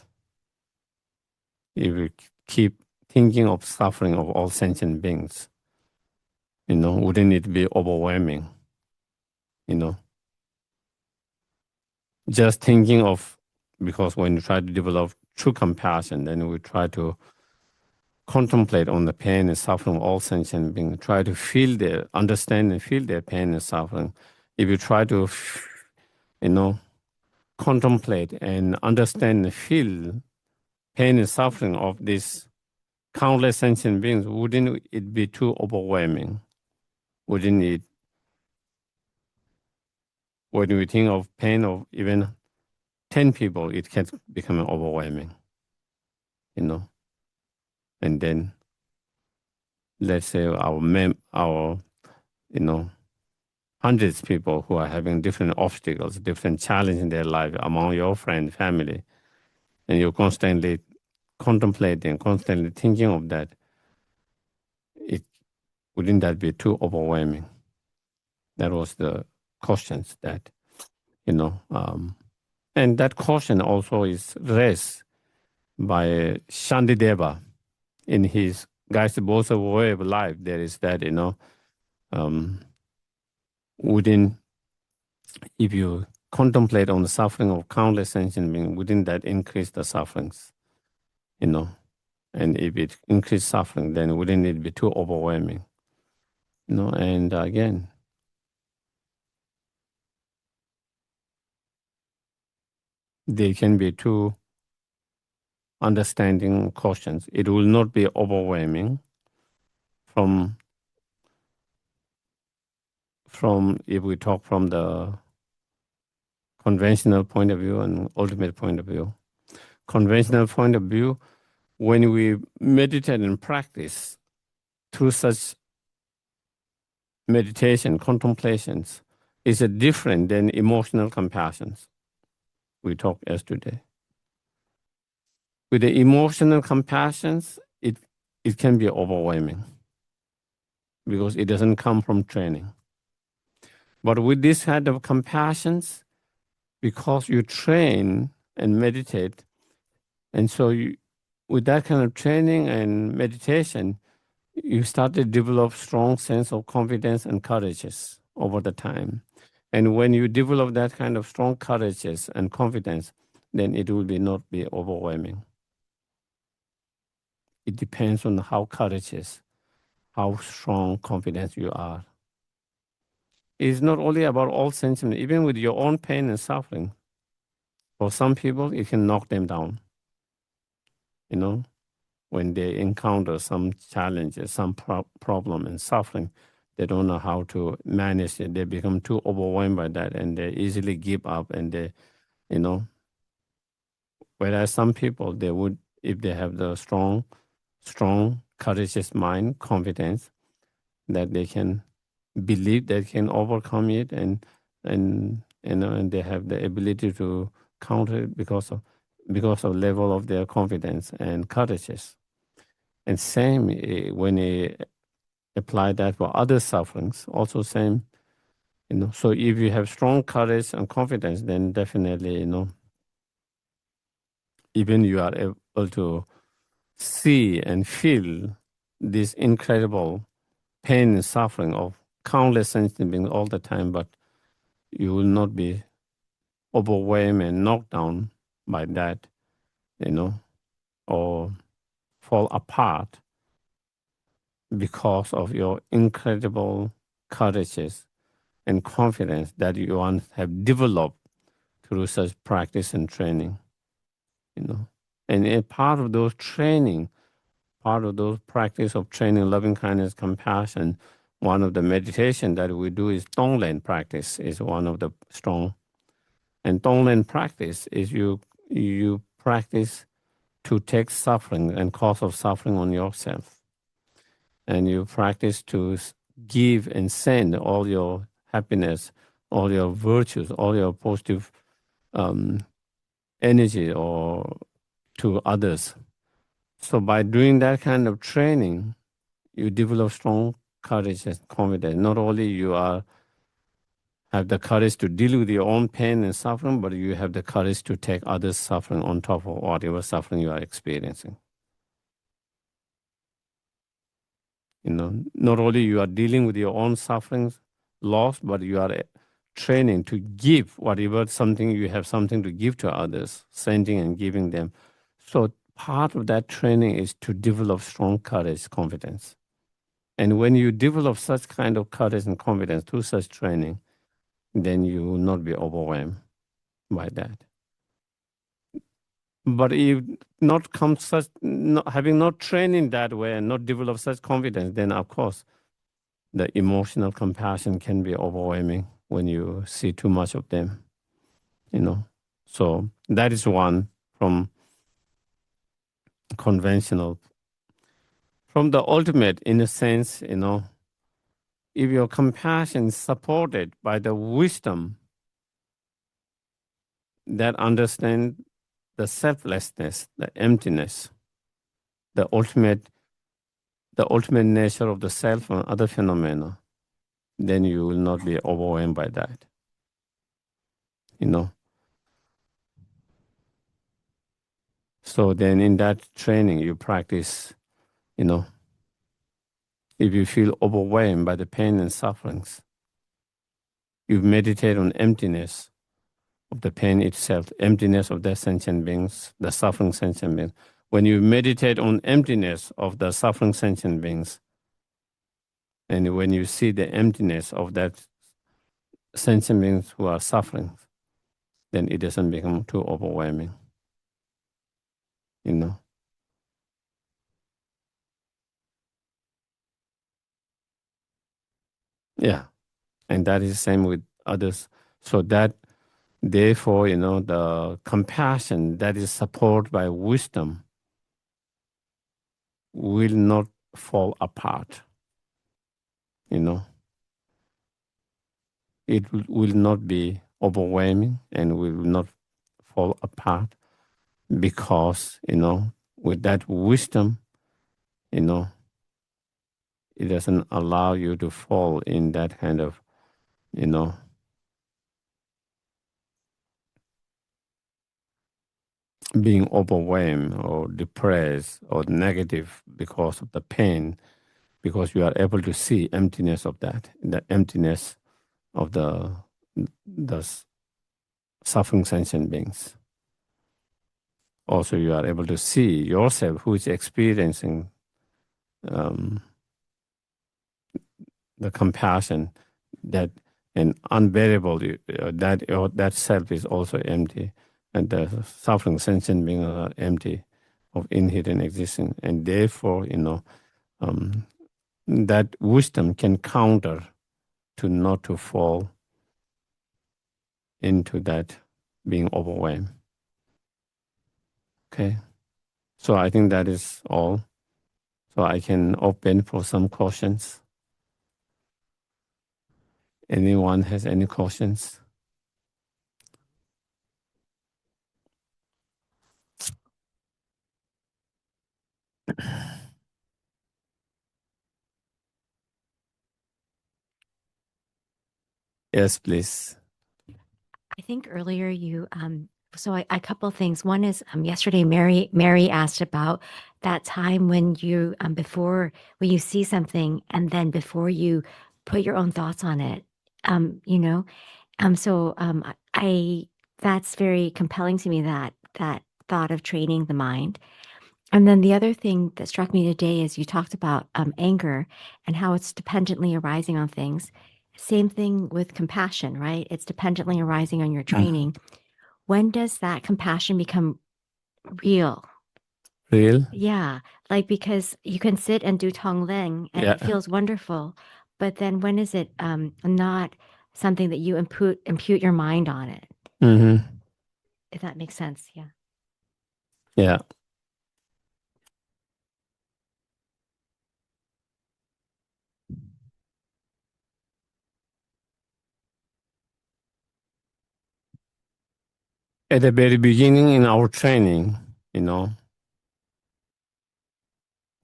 if we keep thinking of suffering of all sentient beings, wouldn't it be overwhelming? Just thinking of, because when you try to develop true compassion, then we try to contemplate on the pain and suffering of all sentient beings, try to understand and feel their pain and suffering. If you try to, contemplate and understand and feel pain and suffering of these countless sentient beings, wouldn't it be too overwhelming? Wouldn't it, when we think of pain of even 10 people, it can become overwhelming, And then, let's say our hundreds of people who are having different obstacles, different challenges in their life among your friend, family, and you're constantly contemplating, constantly thinking of that, wouldn't that be too overwhelming? That was the questions that, and that question also is raised by Shantideva in his Guides to Both of Way of Life. There is that, if you contemplate on the suffering of countless sentient beings, wouldn't that increase the sufferings? And if it increase suffering, then wouldn't it be too overwhelming? And again, they can be two understanding questions. It will not be overwhelming from if we talk from the conventional point of view and ultimate point of view. Conventional point of view, when we meditate and practice through such meditation, contemplations, is a different than emotional compassions we talked yesterday. With the emotional compassions, it can be overwhelming because it doesn't come from training. But with this kind of compassions, because you train and meditate, and so with that kind of training and meditation, you start to develop strong sense of confidence and courageous over the time. And when you develop that kind of strong courageous and confidence, then it will not be overwhelming. It depends on how courageous, how strong confidence you are. It's not only about all sentiments, even with your own pain and suffering. For some people, it can knock them down, when they encounter some challenges, some problem and suffering. They don't know how to manage it. They become too overwhelmed by that and they easily give up and you know, whereas some people, they would, if they have the strong, courageous mind, confidence, that they can believe they can overcome it and they have the ability to counter it because of level of their confidence and courageous. And same when they apply that for other sufferings, also same, So if you have strong courage and confidence, then definitely, even you are able to see and feel this incredible pain and suffering of countless sentient beings all the time, but you will not be overwhelmed and knocked down by that, or fall apart because of your incredible courages and confidence that you once have developed through such practice and training, And a part of those training, part of those practice of training, loving kindness, compassion, one of the meditation that we do is tangled practice is one of the strong. And tangled practice is you practice to take suffering and cause of suffering on yourself. And you practice to give and send all your happiness, all your virtues, all your positive energy or to others. So by doing that kind of training, you develop strong courage and confidence. Not only you have the courage to deal with your own pain and suffering, but you have the courage to take others' suffering on top of whatever suffering you are experiencing. Not only you are dealing with your own sufferings, loss, but you are training to give whatever something you have something to give to others, sending and giving them. So part of that training is to develop strong courage, confidence. And when you develop such kind of courage and confidence through such training, then you will not be overwhelmed by that. But if not come such, having not trained in that way and not develop such confidence, then of course the emotional compassion can be overwhelming when you see too much of them, So that is one from conventional. From the ultimate, in a sense, if your compassion is supported by the wisdom that understand the selflessness, the emptiness, the ultimate nature of the self and other phenomena, then you will not be overwhelmed by that. So then in that training you practice, if you feel overwhelmed by the pain and sufferings, you meditate on emptiness of the pain itself, emptiness of the sentient beings, the suffering sentient beings. When you meditate on emptiness of the suffering sentient beings, and when you see the emptiness of that sentient beings who are suffering, then it doesn't become too overwhelming. Yeah. And that is the same with others. So that, therefore, the compassion that is supported by wisdom will not fall apart. It will not be overwhelming and will not fall apart because, with that wisdom, it doesn't allow you to fall in that kind of being overwhelmed or depressed or negative because of the pain, because you are able to see emptiness of that, the emptiness of the suffering sentient beings. Also, you are able to see yourself who is experiencing the compassion that and unbearable that self is also empty, and the suffering sentient beings are empty of inherent existence, and therefore that wisdom can counter to not to fall into that being overwhelmed. Okay, so I think that is all. So I can open for some questions. Anyone has any questions? Yes, please. I think earlier you so a couple of things. One is yesterday Mary asked about that time when you before when you see something and then before you put your own thoughts on it. So I that's very compelling to me, that thought of training the mind. And then the other thing that struck me today is you talked about anger and how it's dependently arising on things. Same thing with compassion, right? It's dependently arising on your training. When does that compassion become real? Real? Yeah, like because you can sit and do Tonglen and it feels wonderful, but then when is it not something that you impute your mind on it? Mm-hmm. If that makes sense, yeah. Yeah. At the very beginning in our training,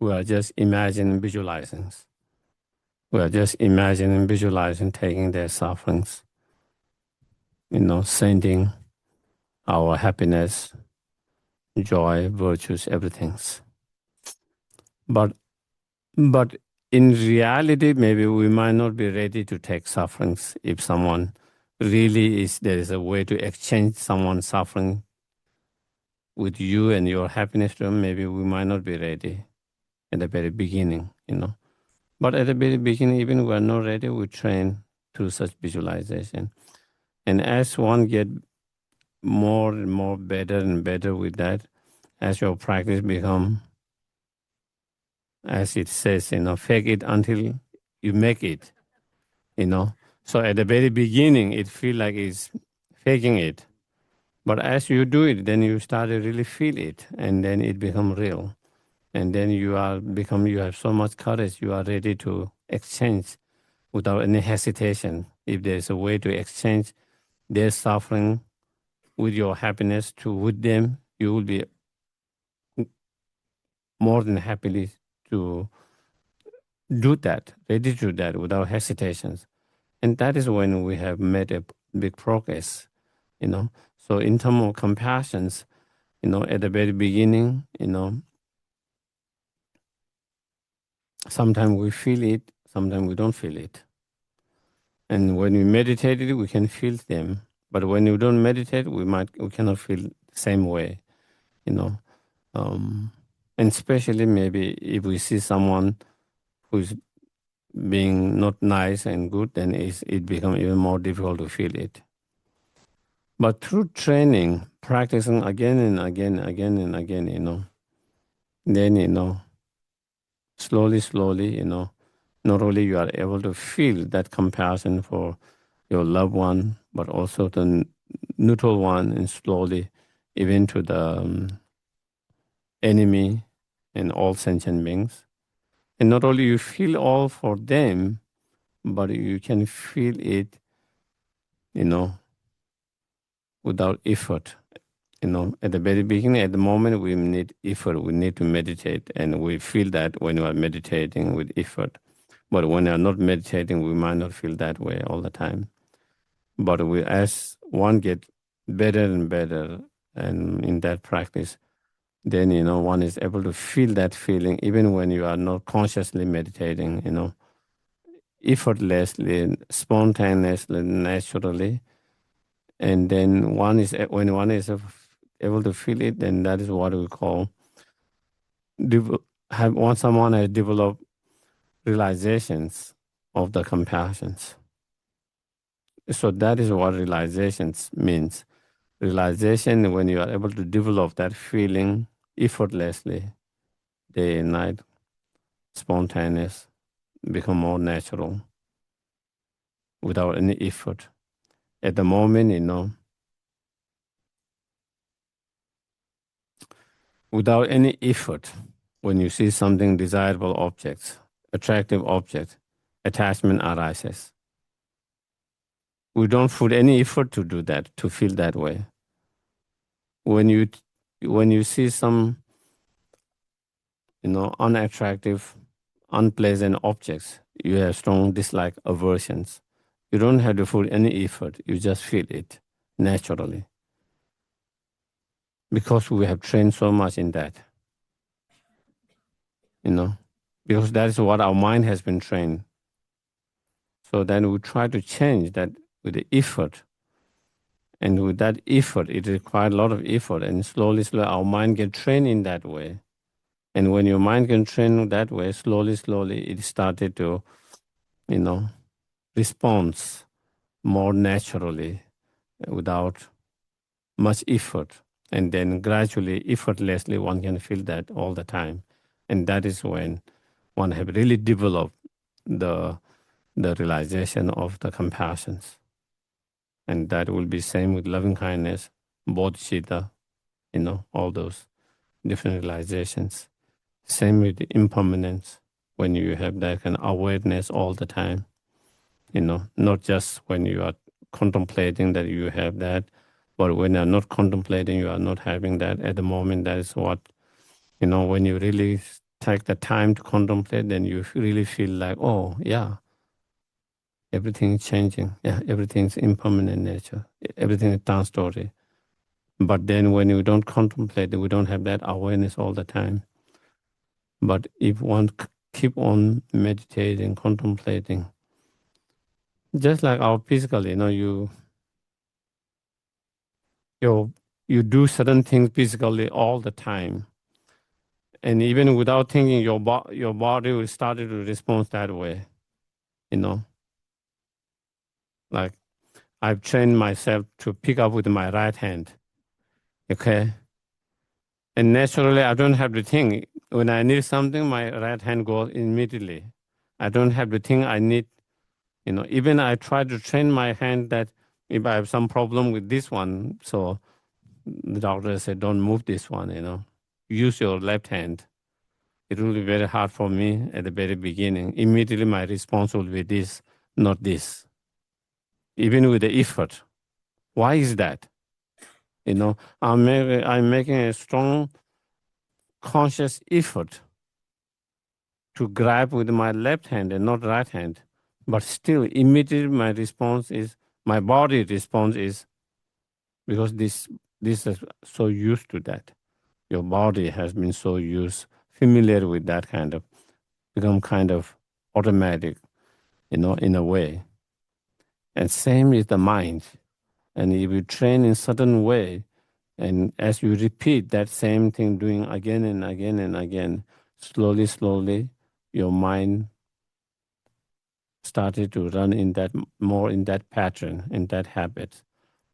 we are just imagining, visualizing. We are just imagining, visualizing, taking their sufferings, sending our happiness, joy, virtues, everything. But in reality, maybe we might not be ready to take sufferings if someone really there is a way to exchange someone's suffering with you and your happiness to them. Maybe we might not be ready at the very beginning, But at the very beginning, even we are not ready, we train through such visualization. And as one get more and more better and better with that, as your practice become, as it says, fake it until you make it, So at the very beginning, it feel like it's faking it. But as you do it, then you start to really feel it, and then it become real. And then you have so much courage, you are ready to exchange without any hesitation. If there's a way to exchange their suffering with your happiness with them, you will be more than happily to do that, ready to do that without hesitations. And that is when we have made a big progress, So in terms of compassions, at the very beginning, sometimes we feel it, sometimes we don't feel it. And when we meditate it, we can feel them. But when you don't meditate, we cannot feel the same way, And especially maybe if we see someone who's being not nice and good, then it becomes even more difficult to feel it. But through training, practicing again and again, then, slowly, not only you are able to feel that compassion for your loved one, but also the neutral one, and slowly even to the enemy and all sentient beings. And not only you feel all for them, but you can feel it, without effort. At the very beginning, at the moment, we need effort. We need to meditate, and we feel that when we are meditating with effort. But when we are not meditating, we might not feel that way all the time. But as one get better and better, and in that practice, then, one is able to feel that feeling even when you are not consciously meditating, effortlessly, spontaneously, naturally. And then when one is able to feel it, then that is what we call once someone has developed realizations of the compassions. So that is what realizations means. Realization, when you are able to develop that feeling effortlessly, day and night, spontaneous, become more natural without any effort. At the moment, without any effort, when you see something desirable objects, attractive object, attachment arises. We don't put any effort to do that, to feel that way. When you see some, unattractive, unpleasant objects, you have strong dislike, aversions. You don't have to put any effort. You just feel it naturally. Because we have trained so much in that. Because that is what our mind has been trained. So then we try to change that with the effort. And with that effort, it requires a lot of effort. And slowly, our mind gets trained in that way. And when your mind can train that way, slowly, it started to, respond more naturally without much effort. And then gradually, effortlessly, one can feel that all the time. And that is when one have really developed the realization of the compassions. And that will be same with loving kindness, bodhicitta, all those different realizations. Same with the impermanence, when you have that kind of awareness all the time, not just when you are contemplating that you have that, but when you're not contemplating, you are not having that at the moment. That is what, when you really take the time to contemplate, then you really feel like, oh, yeah, everything is changing. Yeah, everything's impermanent nature. Everything is transitory. But then when you don't contemplate, we don't have that awareness all the time. But if one keep on meditating, contemplating, just like our physical, you do certain things physically all the time. And even without thinking, your body will start to respond that way, Like I've trained myself to pick up with my right hand, okay? And naturally, I don't have to think. When I need something, my right hand goes immediately. I don't have to think I need, even I try to train my hand that if I have some problem with this one, so the doctor said, don't move this one, use your left hand. It will be very hard for me at the very beginning. Immediately my response will be this, not this, even with the effort. Why is that? I'm making a strong conscious effort to grab with my left hand and not right hand. But still, immediately my body response is, because this is so used to that. Your body has been so familiar with that become kind of automatic, in a way. And same is the mind. And if you train in certain way, and as you repeat that same thing, doing again and again and again, slowly, your mind started to run more in that pattern, in that habit.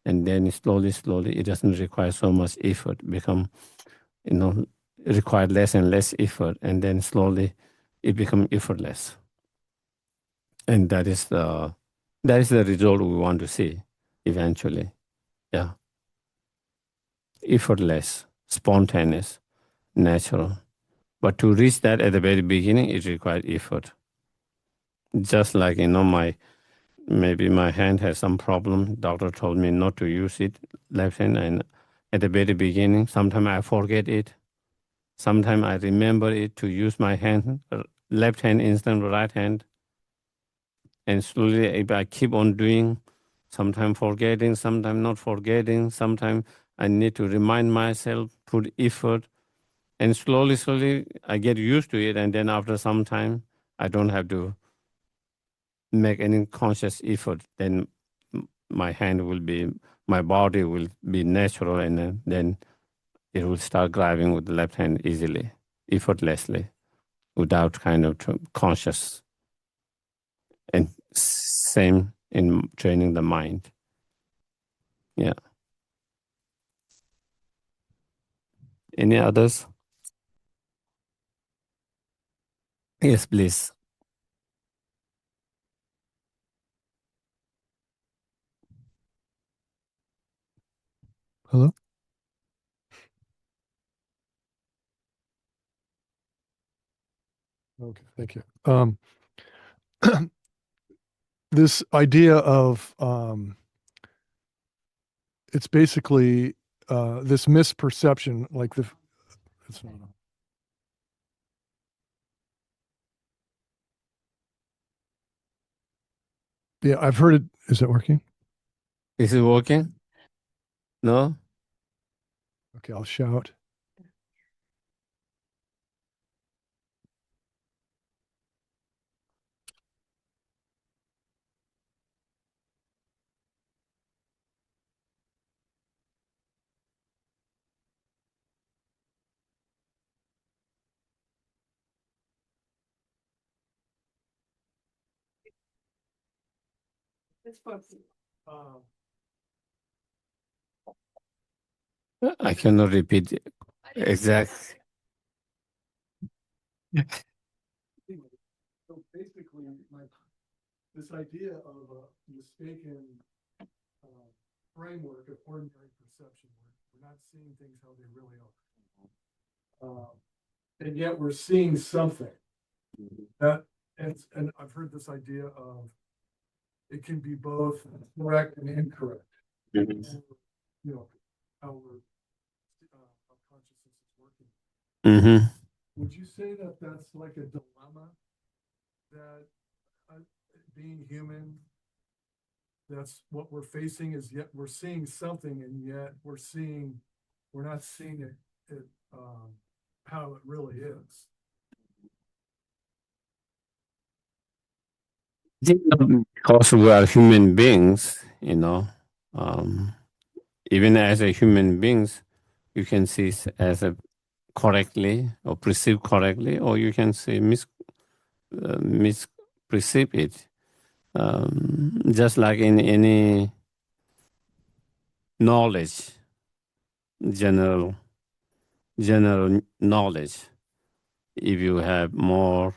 And then slowly, it doesn't require so much effort, require less and less effort. And then slowly it becomes effortless. And that is the result we want to see eventually. Yeah. Effortless, spontaneous, natural. But to reach that at the very beginning, it requires effort. Just like, maybe my hand has some problem. Doctor told me not to use it, left hand. And at the very beginning, sometimes I forget it. Sometimes I remember it to use my hand, left hand instead of right hand. And slowly, if I keep on doing Sometimes forgetting, sometimes not forgetting, sometimes I need to remind myself, put effort, and slowly, I get used to it, and then after some time, I don't have to make any conscious effort. Then my body will be natural, and then it will start grabbing with the left hand easily, effortlessly, without kind of conscious. And same in training the mind. Yeah. Any others? Yes, please. Hello? Okay, thank you. This idea of it's basically this misperception, like it's not on. Yeah, I've heard it. Is it working? Is it working? No? Okay, I'll shout. I cannot repeat it. Exact. So basically, this idea of a mistaken framework of ordinary perception, we're not seeing things how they really are, and yet we're seeing something that, and I've heard this idea of it can be both correct and incorrect. You know how how consciousness is working. Mm-hmm. Would you say that that's like a dilemma that being human, that's what we're facing, is yet we're seeing something, and yet we're not seeing it how it really is. Because we are human beings, even as a human beings, you can see it as a correctly or perceive correctly, or you can say misperceive it. Just like in any knowledge, general knowledge, if you have more,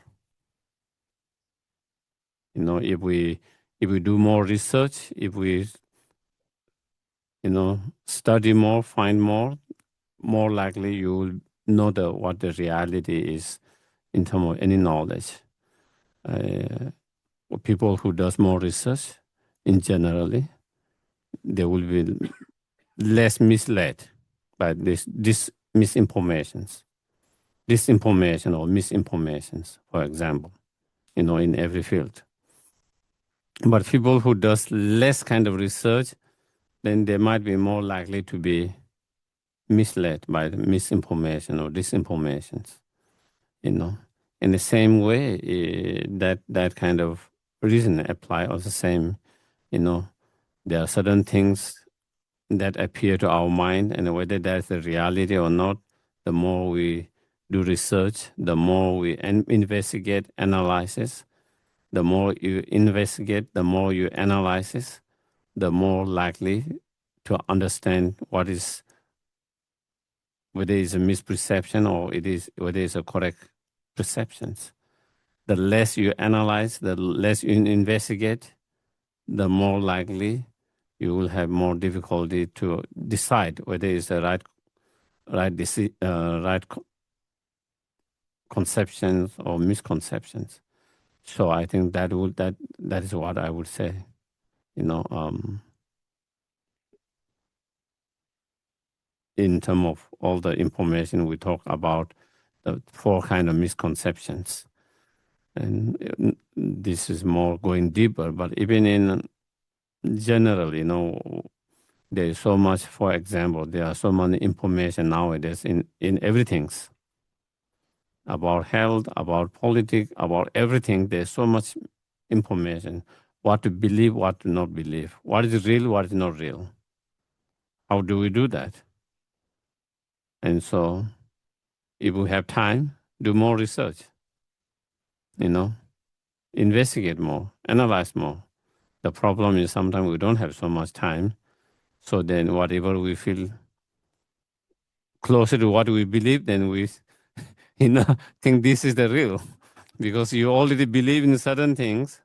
if we do more research, if we study more, find more likely you will know what the reality is in terms of any knowledge. People who does more research, in generally, they will be less misled by this misinformations, disinformation or misinformations, for example, in every field. But people who does less kind of research, then they might be more likely to be misled by the misinformation or disinformations. In the same way, that kind of reason apply also same. There are certain things that appear to our mind, and whether that's the reality or not, the more we do research, the more we investigate, analysis, the more you investigate, the more you analyze, the more likely to understand whether it's a misperception or whether it's a correct perceptions. The less you analyze, the less you investigate, the more likely you will have more difficulty to decide whether it's the right conceptions or misconceptions. So I think that is what I would say. In terms of all the information we talk about, the four kind of misconceptions, and this is more going deeper. But even in generally, there is so much, for example, there are so many information nowadays in everything about health, about politics, about everything. There's so much information, what to believe, what to not believe, what is real, what is not real. How do we do that? And so if we have time, do more research, investigate more, analyze more. The problem is sometimes we don't have so much time. So then whatever we feel closer to what we believe, then we think this is the real. Because you already believe in certain things,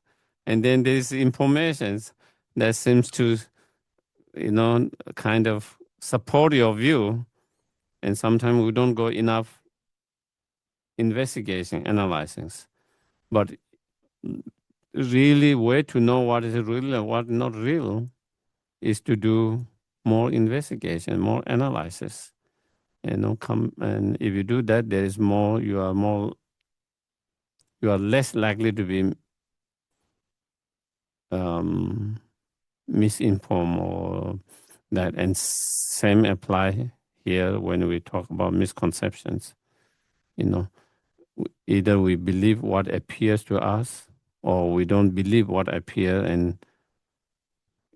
and then there's information that seems to, kind of support your view. And sometimes we don't go enough investigation, analyzing. But really way to know what is real and what not real is to do more investigation, more analysis. And if you do that, there is more. You are less likely to be misinformed or that. And same apply here when we talk about misconceptions. Either we believe what appears to us, or we don't believe what appears and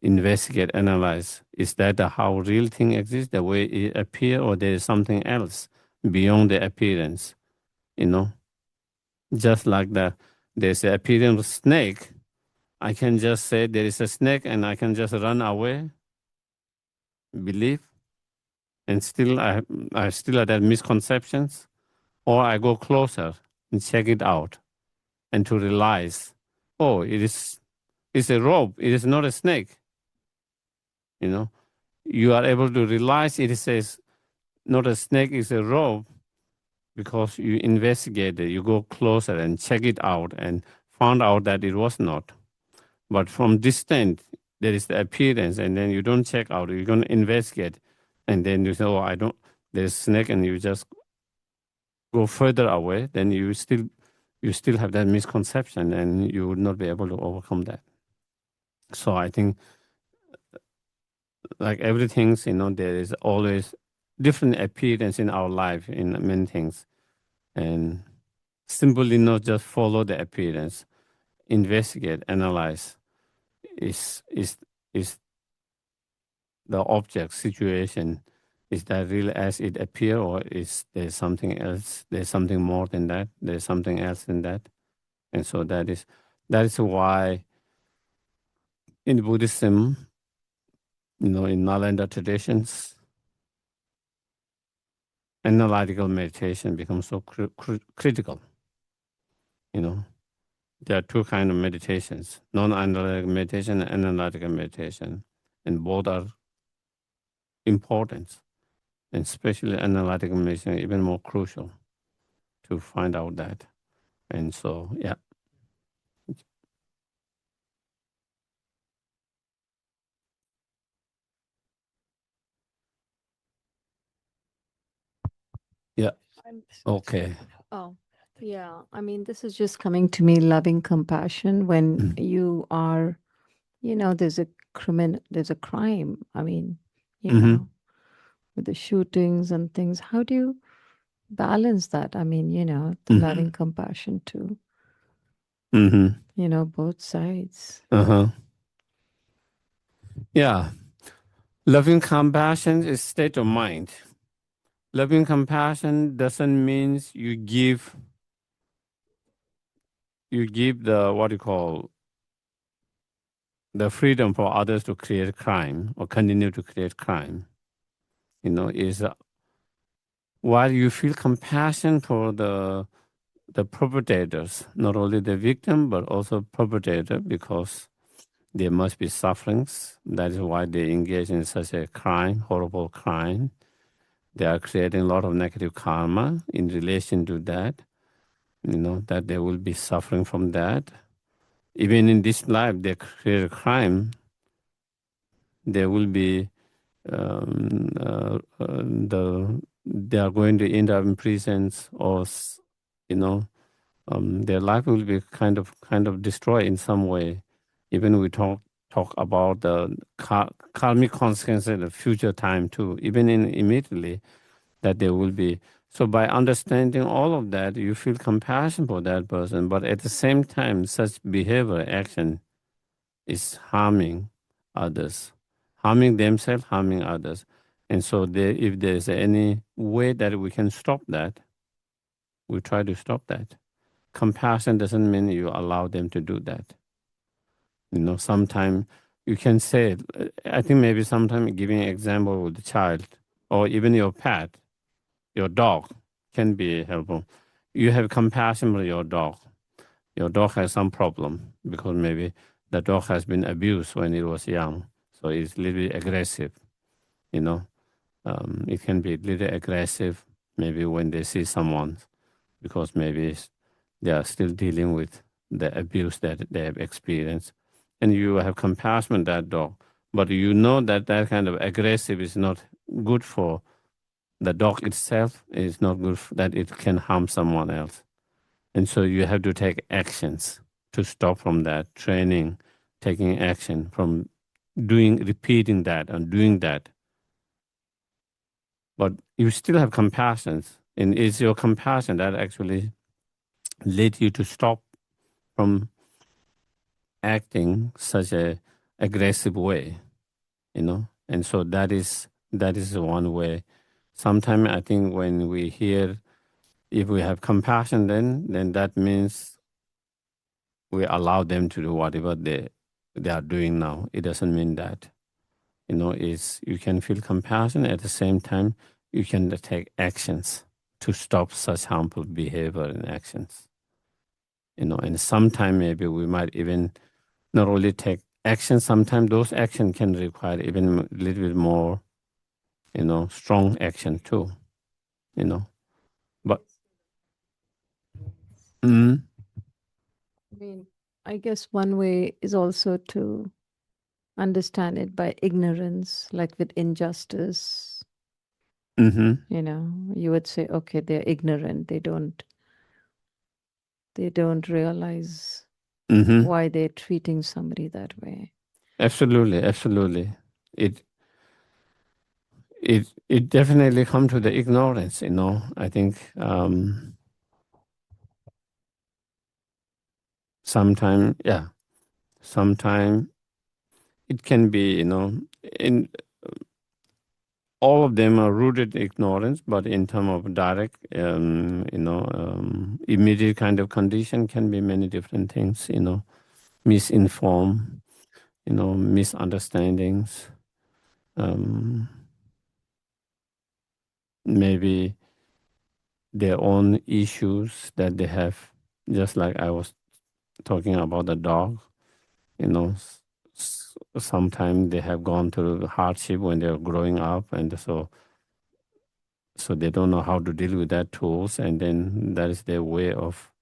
investigate, analyze. Is that how real thing exists, the way it appears, or there is something else beyond the appearance? Just like there's the appearance of snake. I can just say there is a snake and I can just run away, believe, and still I still have that misconceptions, or I go closer and check it out and to realize, oh, it's a rope, it is not a snake. You are able to realize it says not a snake, it's a rope, because you investigate it, you go closer and check it out and found out that it was not. But from distance, there is the appearance, and then you don't check out, you're going to investigate, and then you say, oh, there's snake, and you just go further away, then you still have that misconception, and you would not be able to overcome that. So I think, like everything, there is always different appearance in our life in many things. And simply not just follow the appearance, investigate, analyze. Is the object situation, is that real as it appears, or is there something else? There's something more than that. There's something else than that. And so that is why in Buddhism, in Nalanda traditions, analytical meditation becomes so critical. There are two kinds of meditations: non-analytical meditation and analytical meditation, and both are important, and especially analytical meditation even more crucial to find out that. And so, yeah. Yeah. Okay. Oh, yeah. I mean, this is just coming to me, loving compassion when you are, there's a crime. I mean, with the shootings and things. How do you balance that? I mean, the loving compassion to, both sides. Yeah. Loving compassion is state of mind. Loving compassion doesn't mean you give the, what you call, the freedom for others to create crime or continue to create crime. Is while you feel compassion for the perpetrators, not only the victim, but also perpetrator, because there must be sufferings. That is why they engage in such a crime, horrible crime. They are creating a lot of negative karma in relation to that, that they will be suffering from that. Even in this life, they create a crime. There will be, they are going to end up in prisons, or, their life will be kind of destroyed in some way. Even we talk talk about the karmic consequences in the future time too, even in immediately that there will be. So by understanding all of that, you feel compassion for that person, but at the same time, such behavior, action is harming others, harming themselves, harming others. And so if there's any way that we can stop that, we try to stop that. Compassion doesn't mean you allow them to do that. Sometimes you can say, I think maybe sometimes giving an example with the child or even your pet, your dog can be helpful. You have compassion for your dog. Your dog has some problem because maybe the dog has been abused when it was young. So it's a little bit aggressive, It can be a little aggressive maybe when they see someone because maybe they are still dealing with the abuse that they have experienced. And you have compassion on that dog. But you know that that kind of aggressive is not good for the dog itself. It's not good that it can harm someone else. And so you have to take actions to stop from that training, taking action from repeating that and doing that. But you still have compassion. And it's your compassion that actually led you to stop from acting such a aggressive way, And so that is one way. Sometimes I think when we hear, if we have compassion, then that means we allow them to do whatever they are doing now. It doesn't mean that. It's you can feel compassion at the same time you can take actions to stop such harmful behavior and actions. And sometimes maybe we might even not only take action, sometimes those actions can require even a little bit more, strong action too, But mm, I mean, I guess one way is also to understand it by ignorance, like with injustice. mm-hmm, You would say, okay, they're ignorant. They don't realize mm-hmm. why they're treating somebody that way. Absolutely. It it definitely come to the ignorance, I think sometime it can be, in all of them are rooted in ignorance, but in terms of direct, immediate kind of condition can be many different things, misinformed, misunderstandings, maybe their own issues that they have, just like I was talking about the dog, sometimes they have gone through hardship when they're growing up, and so they don't know how to deal with that tools, and then that is their way of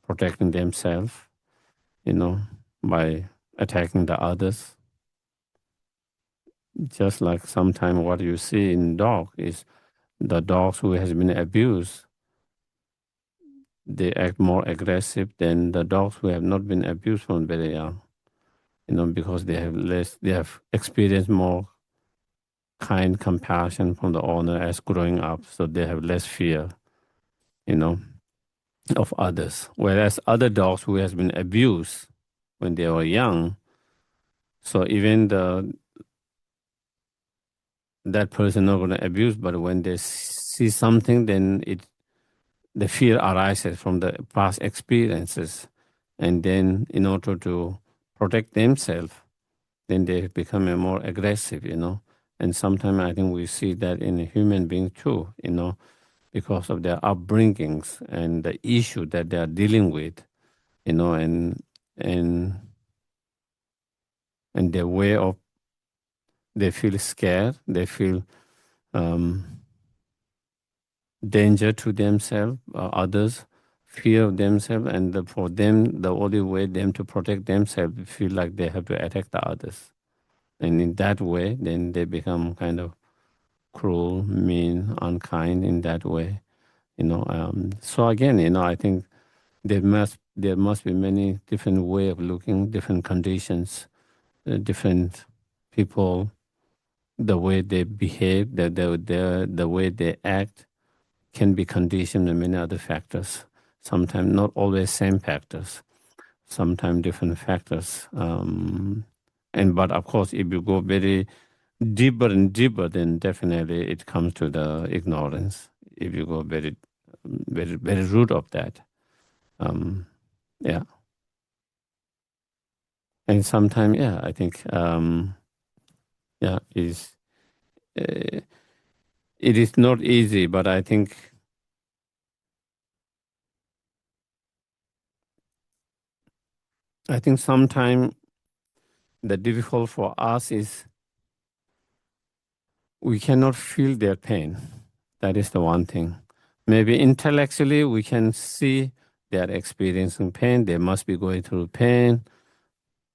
protecting themselves, by attacking the others. Just like sometimes what you see in dog is the dogs who has been abused, they act more aggressive than the dogs who have not been abused from very young, because they have experienced more kind compassion from the owner as growing up, so they have less fear, you know, of others. Whereas other dogs who has been abused when they were young, so even that person not going to abuse, but when they see something, then the fear arises from the past experiences, and then in order to protect themselves, then they become a more aggressive, And sometimes I think we see that in a human being too, because of their upbringings and the issue that they are dealing with, and and and their way of they feel scared, they feel danger to themselves, others, fear of themselves, and for them, the only way them to protect themselves feel like they have to attack the others, and in that way, then they become kind of cruel, mean, unkind in that way, So again, I think there must be many different way of looking, different conditions different people, the way they behave, the way they act can be conditioned by many other factors. Sometimes not always same factors, sometimes different factors. But of course, if you go very deeper and deeper, then definitely it comes to the ignorance. If you go very, very, very root of that, yeah. And sometimes, yeah, I think, yeah, it is not easy, but I think sometimes the difficult for us is we cannot feel their pain. That is the one thing. Maybe intellectually we can see they are experiencing pain. They must be going through pain.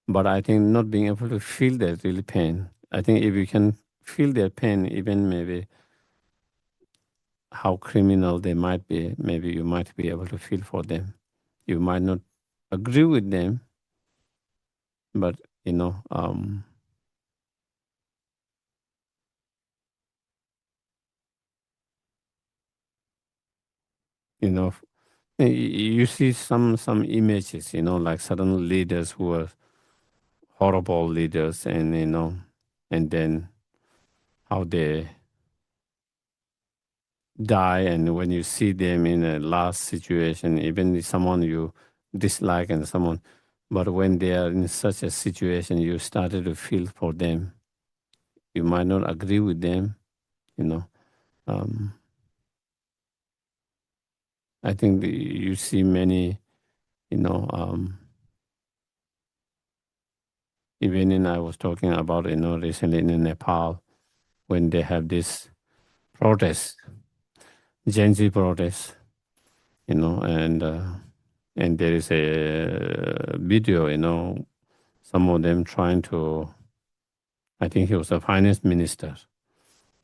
But I think not being able to feel that really pain. I think if you can feel their pain, even maybe how criminal they might be, maybe you might be able to feel for them. You might not agree with them, but you see some images, like certain leaders who are horrible leaders, and and then how they die, and when you see them in a last situation, even someone you dislike and someone, but when they are in such a situation, you started to feel for them. You might not agree with them, you know. I think you see many, even I was talking about, recently in Nepal, when they have this protest, Gen Z protest, and there is a video, some of them trying to, I think he was a finance minister,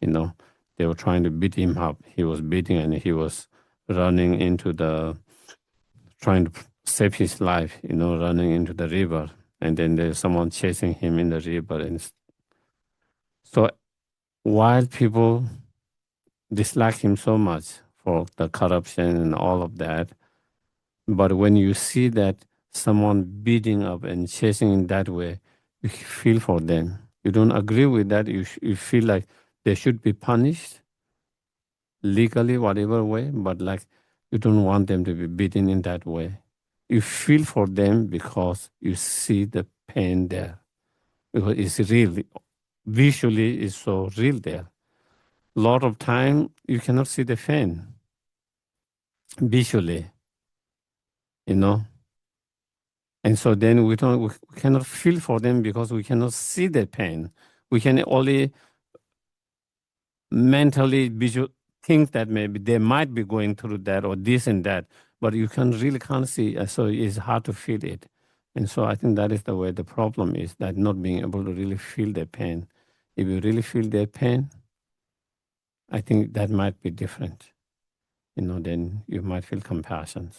they were trying to beat him up. He was beating and he was running into trying to save his life, running into the river. And then there's someone chasing him in the river. And so while people dislike him so much for the corruption and all of that, but when you see that someone beating up and chasing in that way, you feel for them. You don't agree with that. You feel like they should be punished legally, whatever way, but like you don't want them to be beaten in that way. You feel for them because you see the pain there, because it's real. Visually, it's so real there. A lot of time you cannot see the pain visually, and so then we cannot feel for them because we cannot see the pain. We can only mentally visual think that maybe they might be going through that or this and that, but you really can't see. So it's hard to feel it. And so I think that is the way the problem is, that not being able to really feel their pain. If you really feel their pain, I think that might be different. Then you might feel compassion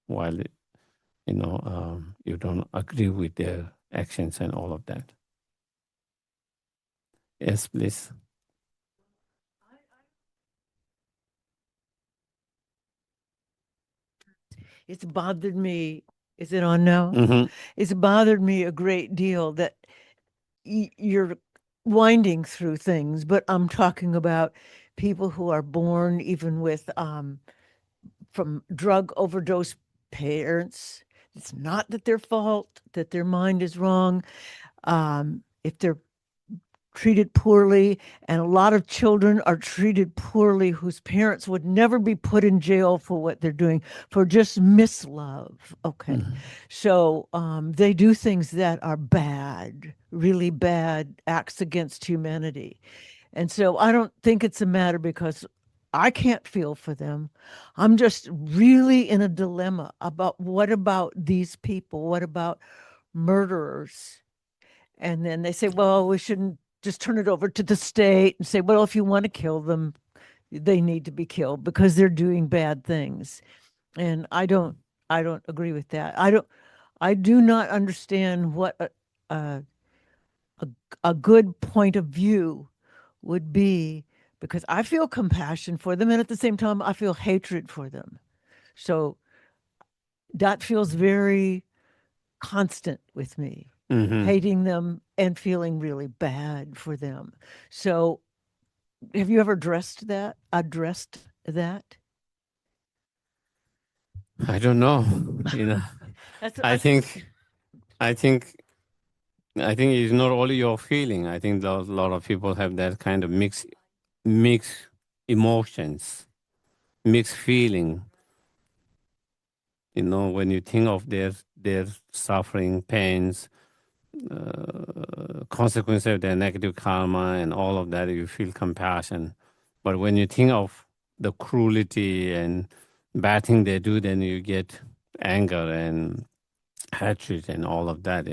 while, you don't agree with their actions and all of that. Yes, please. It's bothered me. Is it on now? Mm-hmm. It's bothered me a great deal that you're winding through things, but I'm talking about people who are born even with from drug overdose parents. It's not that their fault, that their mind is wrong. If they're treated poorly, and a lot of children are treated poorly whose parents would never be put in jail for what they're doing, for just mislove. Okay. Mm-hmm. So they do things that are bad, really bad acts against humanity. And so I don't think it's a matter because I can't feel for them. I'm just really in a dilemma about what about these people? What about murderers? And then they say, well, we shouldn't just turn it over to the state and say, well, if you want to kill them, they need to be killed because they're doing bad things. And I don't agree with that. I do not understand what a good point of view would be, because I feel compassion for them and at the same time I feel hatred for them. So that feels very constant with me, hating them and feeling really bad for them. So have you ever addressed that? I don't know. I think it's not only your feeling. I think a lot of people have that kind of mixed emotions, mixed feeling. When you think of their suffering, pains, consequences of their negative karma and all of that, you feel compassion. But when you think of the cruelty and bad thing they do, then you get anger and hatred and all of that,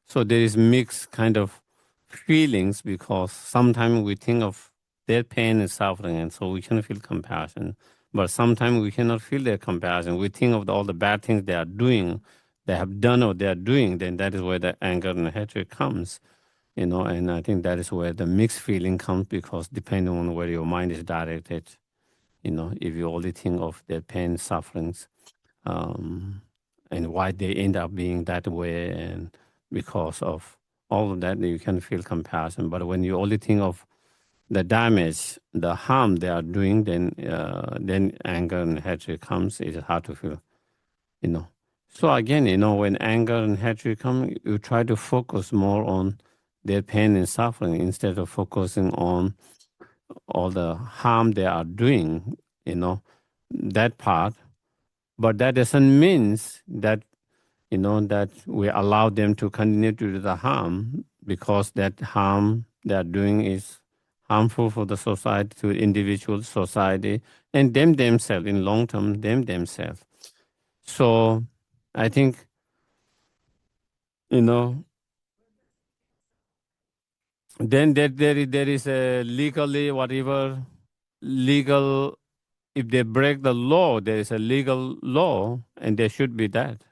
So there is mixed kind of feelings because sometimes we think of their pain and suffering, and so we can feel compassion. But sometimes we cannot feel their compassion. We think of all the bad things they are doing, they have done or they are doing, then that is where the anger and hatred comes, and I think that is where the mixed feeling comes because depending on where your mind is directed, if you only think of their pain, sufferings, and why they end up being that way, and because of all of that, you can feel compassion. But when you only think of the damage, the harm they are doing, then anger and hatred comes. It's hard to feel. So again, when anger and hatred come, you try to focus more on their pain and suffering instead of focusing on all the harm they are doing. That part. But that doesn't mean that that we allow them to continue to do the harm, because that harm they are doing is harmful for the society, to individual society, and them themselves, in long term, them themselves. So I think, then there is a legally, whatever, legal, if they break the law, there is a legal law, and there should be that.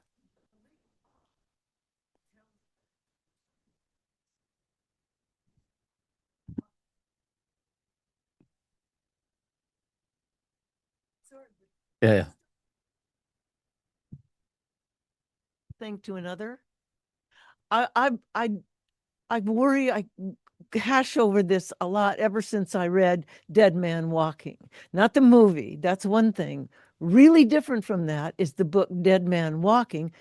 Yeah. Thing to another. I worry, I hash over this a lot ever since I read Dead Man Walking. Not the movie, that's one thing. Really different from that is the book Dead Man Walking,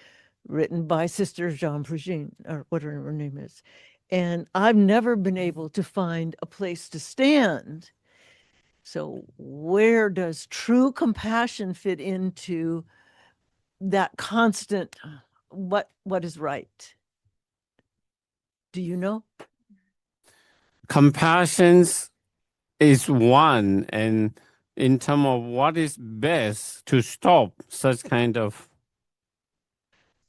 written by Sister Jean Prugin, or whatever her name is. And I've never been able to find a place to stand. So where does true compassion fit into that constant, what is right? Do you know? Compassion is one, and in terms of what is best to stop such kind of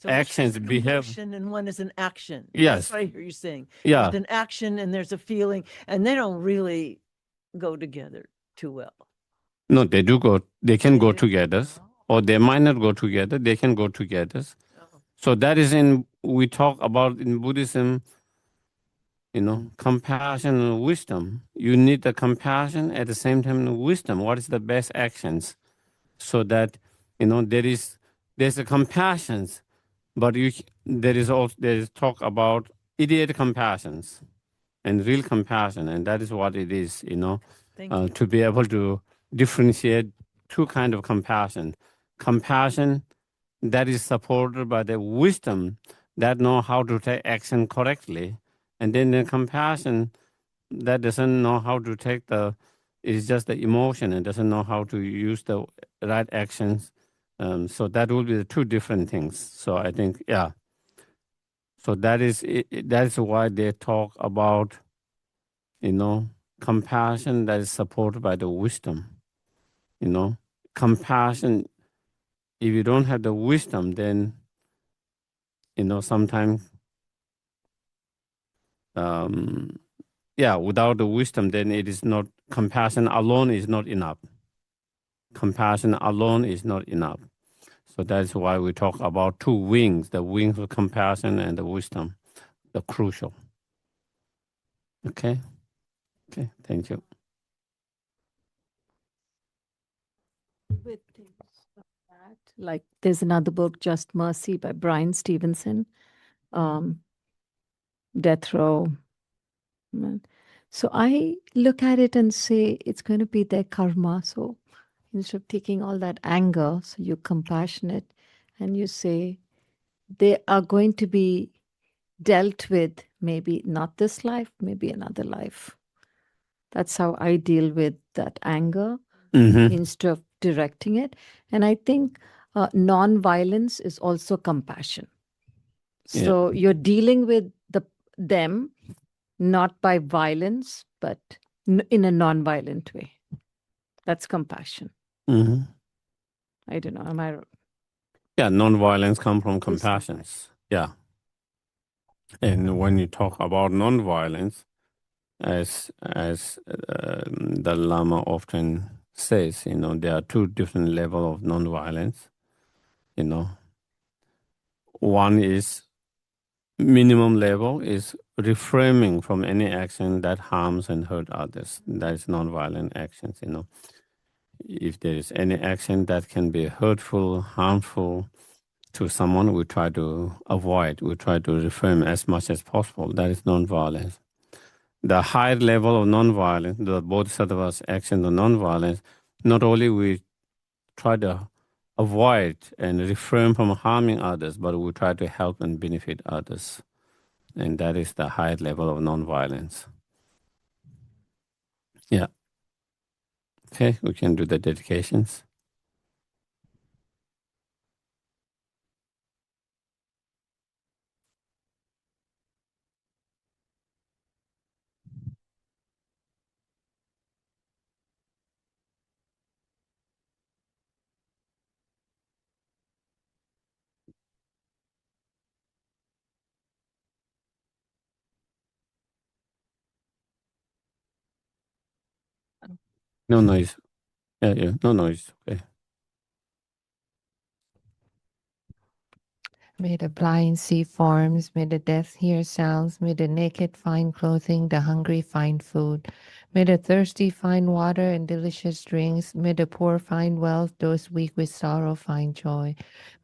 actions, behave. And one is an action. Yes. That's what I hear you saying. Yeah. There's an action and there's a feeling, and they don't really go together too well. No, they do go. They can go together, or they might not go together. They can go together. So that is we talk about in Buddhism, compassion and wisdom. You need the compassion at the same time the wisdom. What is the best actions? So that, there's a compassion, but there is talk about idiot compassions and real compassion, and that is what it is, to be able to differentiate two kind of compassion. Compassion that is supported by the wisdom that know how to take action correctly, and then the compassion that doesn't know how to take is just the emotion and doesn't know how to use the right actions. So that will be the two different things. So I think, yeah. So that's why they talk about, compassion that is supported by the wisdom. Compassion, if you don't have the wisdom, then, sometimes, without the wisdom, then it is not, compassion alone is not enough. Compassion alone is not enough. So that's why we talk about two wings, the wings of compassion and the wisdom, the crucial. Okay. Okay. Thank you. With things like that, like there's another book, Just Mercy by Brian Stevenson, Death Row. So I look at it and say it's going to be their karma. So instead of taking all that anger, so you're compassionate and you say they are going to be dealt with, maybe not this life, maybe another life. That's how I deal with that anger instead of directing it. And I think non-violence is also compassion. So you're dealing with them not by violence, but in a non-violent way. That's compassion. I don't know. Am I? Yeah, non-violence comes from compassion. Yeah. And when you talk about non-violence, as the Lama often says, there are two different levels of non-violence. One is minimum level is refraining from any action that harms and hurt others. That is non-violent actions. If there is any action that can be hurtful, harmful to someone, we try to avoid. We try to refrain as much as possible. That is non-violence. The higher level of non-violence, the Bodhisattva's action of non-violence, not only we try to avoid and refrain from harming others, but we try to help and benefit others. And that is the higher level of non-violence. Yeah. Okay, we can do the dedications. No noise. Yeah, no noise. Okay. May the blind see forms, may the deaf hear sounds, may the naked find clothing, the hungry find food. May the thirsty find water and delicious drinks, may the poor find wealth, those weak with sorrow find joy.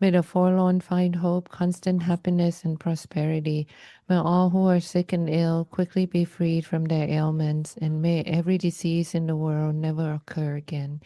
May the forlorn find hope, constant happiness and prosperity. May all who are sick and ill quickly be freed from their ailments, and may every disease in the world never occur again.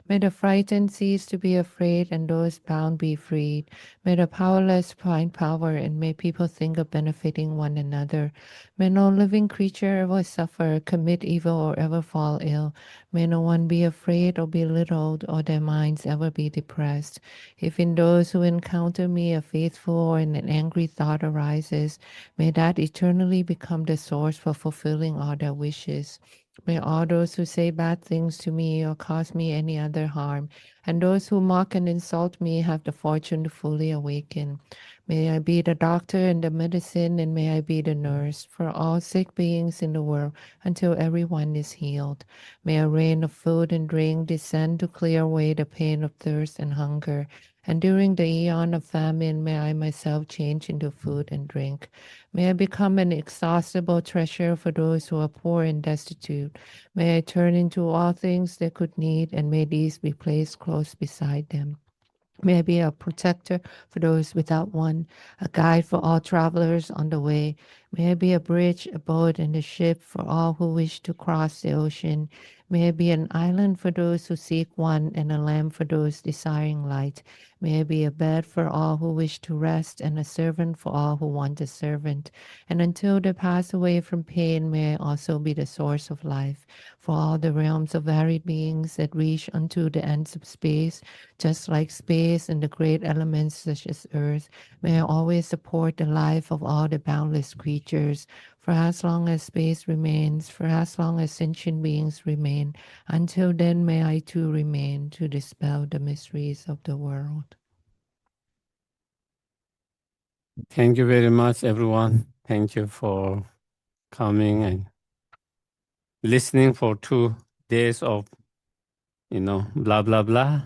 May the frightened cease to be afraid, and those bound be freed. May the powerless find power, and may people think of benefiting one another. May no living creature ever suffer, commit evil, or ever fall ill. May no one be afraid or belittled, or their minds ever be depressed. If in those who encounter me a faithful or an angry thought arises, may that eternally become the source for fulfilling all their wishes. May all those who say bad things to me or cause me any other harm, and those who mock and insult me have the fortune to fully awaken. May I be the doctor and the medicine, and may I be the nurse for all sick beings in the world until everyone is healed. May a rain of food and drink descend to clear away the pain of thirst and hunger. And during the eon of famine, may I myself change into food and drink. May I become an inexhaustible treasure for those who are poor and destitute. May I turn into all things they could need, and may these be placed close beside them. May I be a protector for those without one, a guide for all travelers on the way. May I be a bridge, a boat, and a ship for all who wish to cross the ocean. May I be an island for those who seek one, and a lamp for those desiring light. May I be a bed for all who wish to rest, and a servant for all who want a servant. And until they pass away from pain, may I also be the source of life for all the realms of varied beings that reach unto the ends of space, just like space and the great elements such as earth. May I always support the life of all the boundless creatures, for as long as space remains, for as long as sentient beings remain. Until then, may I too remain to dispel the mysteries of the world. Thank you very much, everyone. Thank you for coming and listening for 2 days of, blah, blah, blah.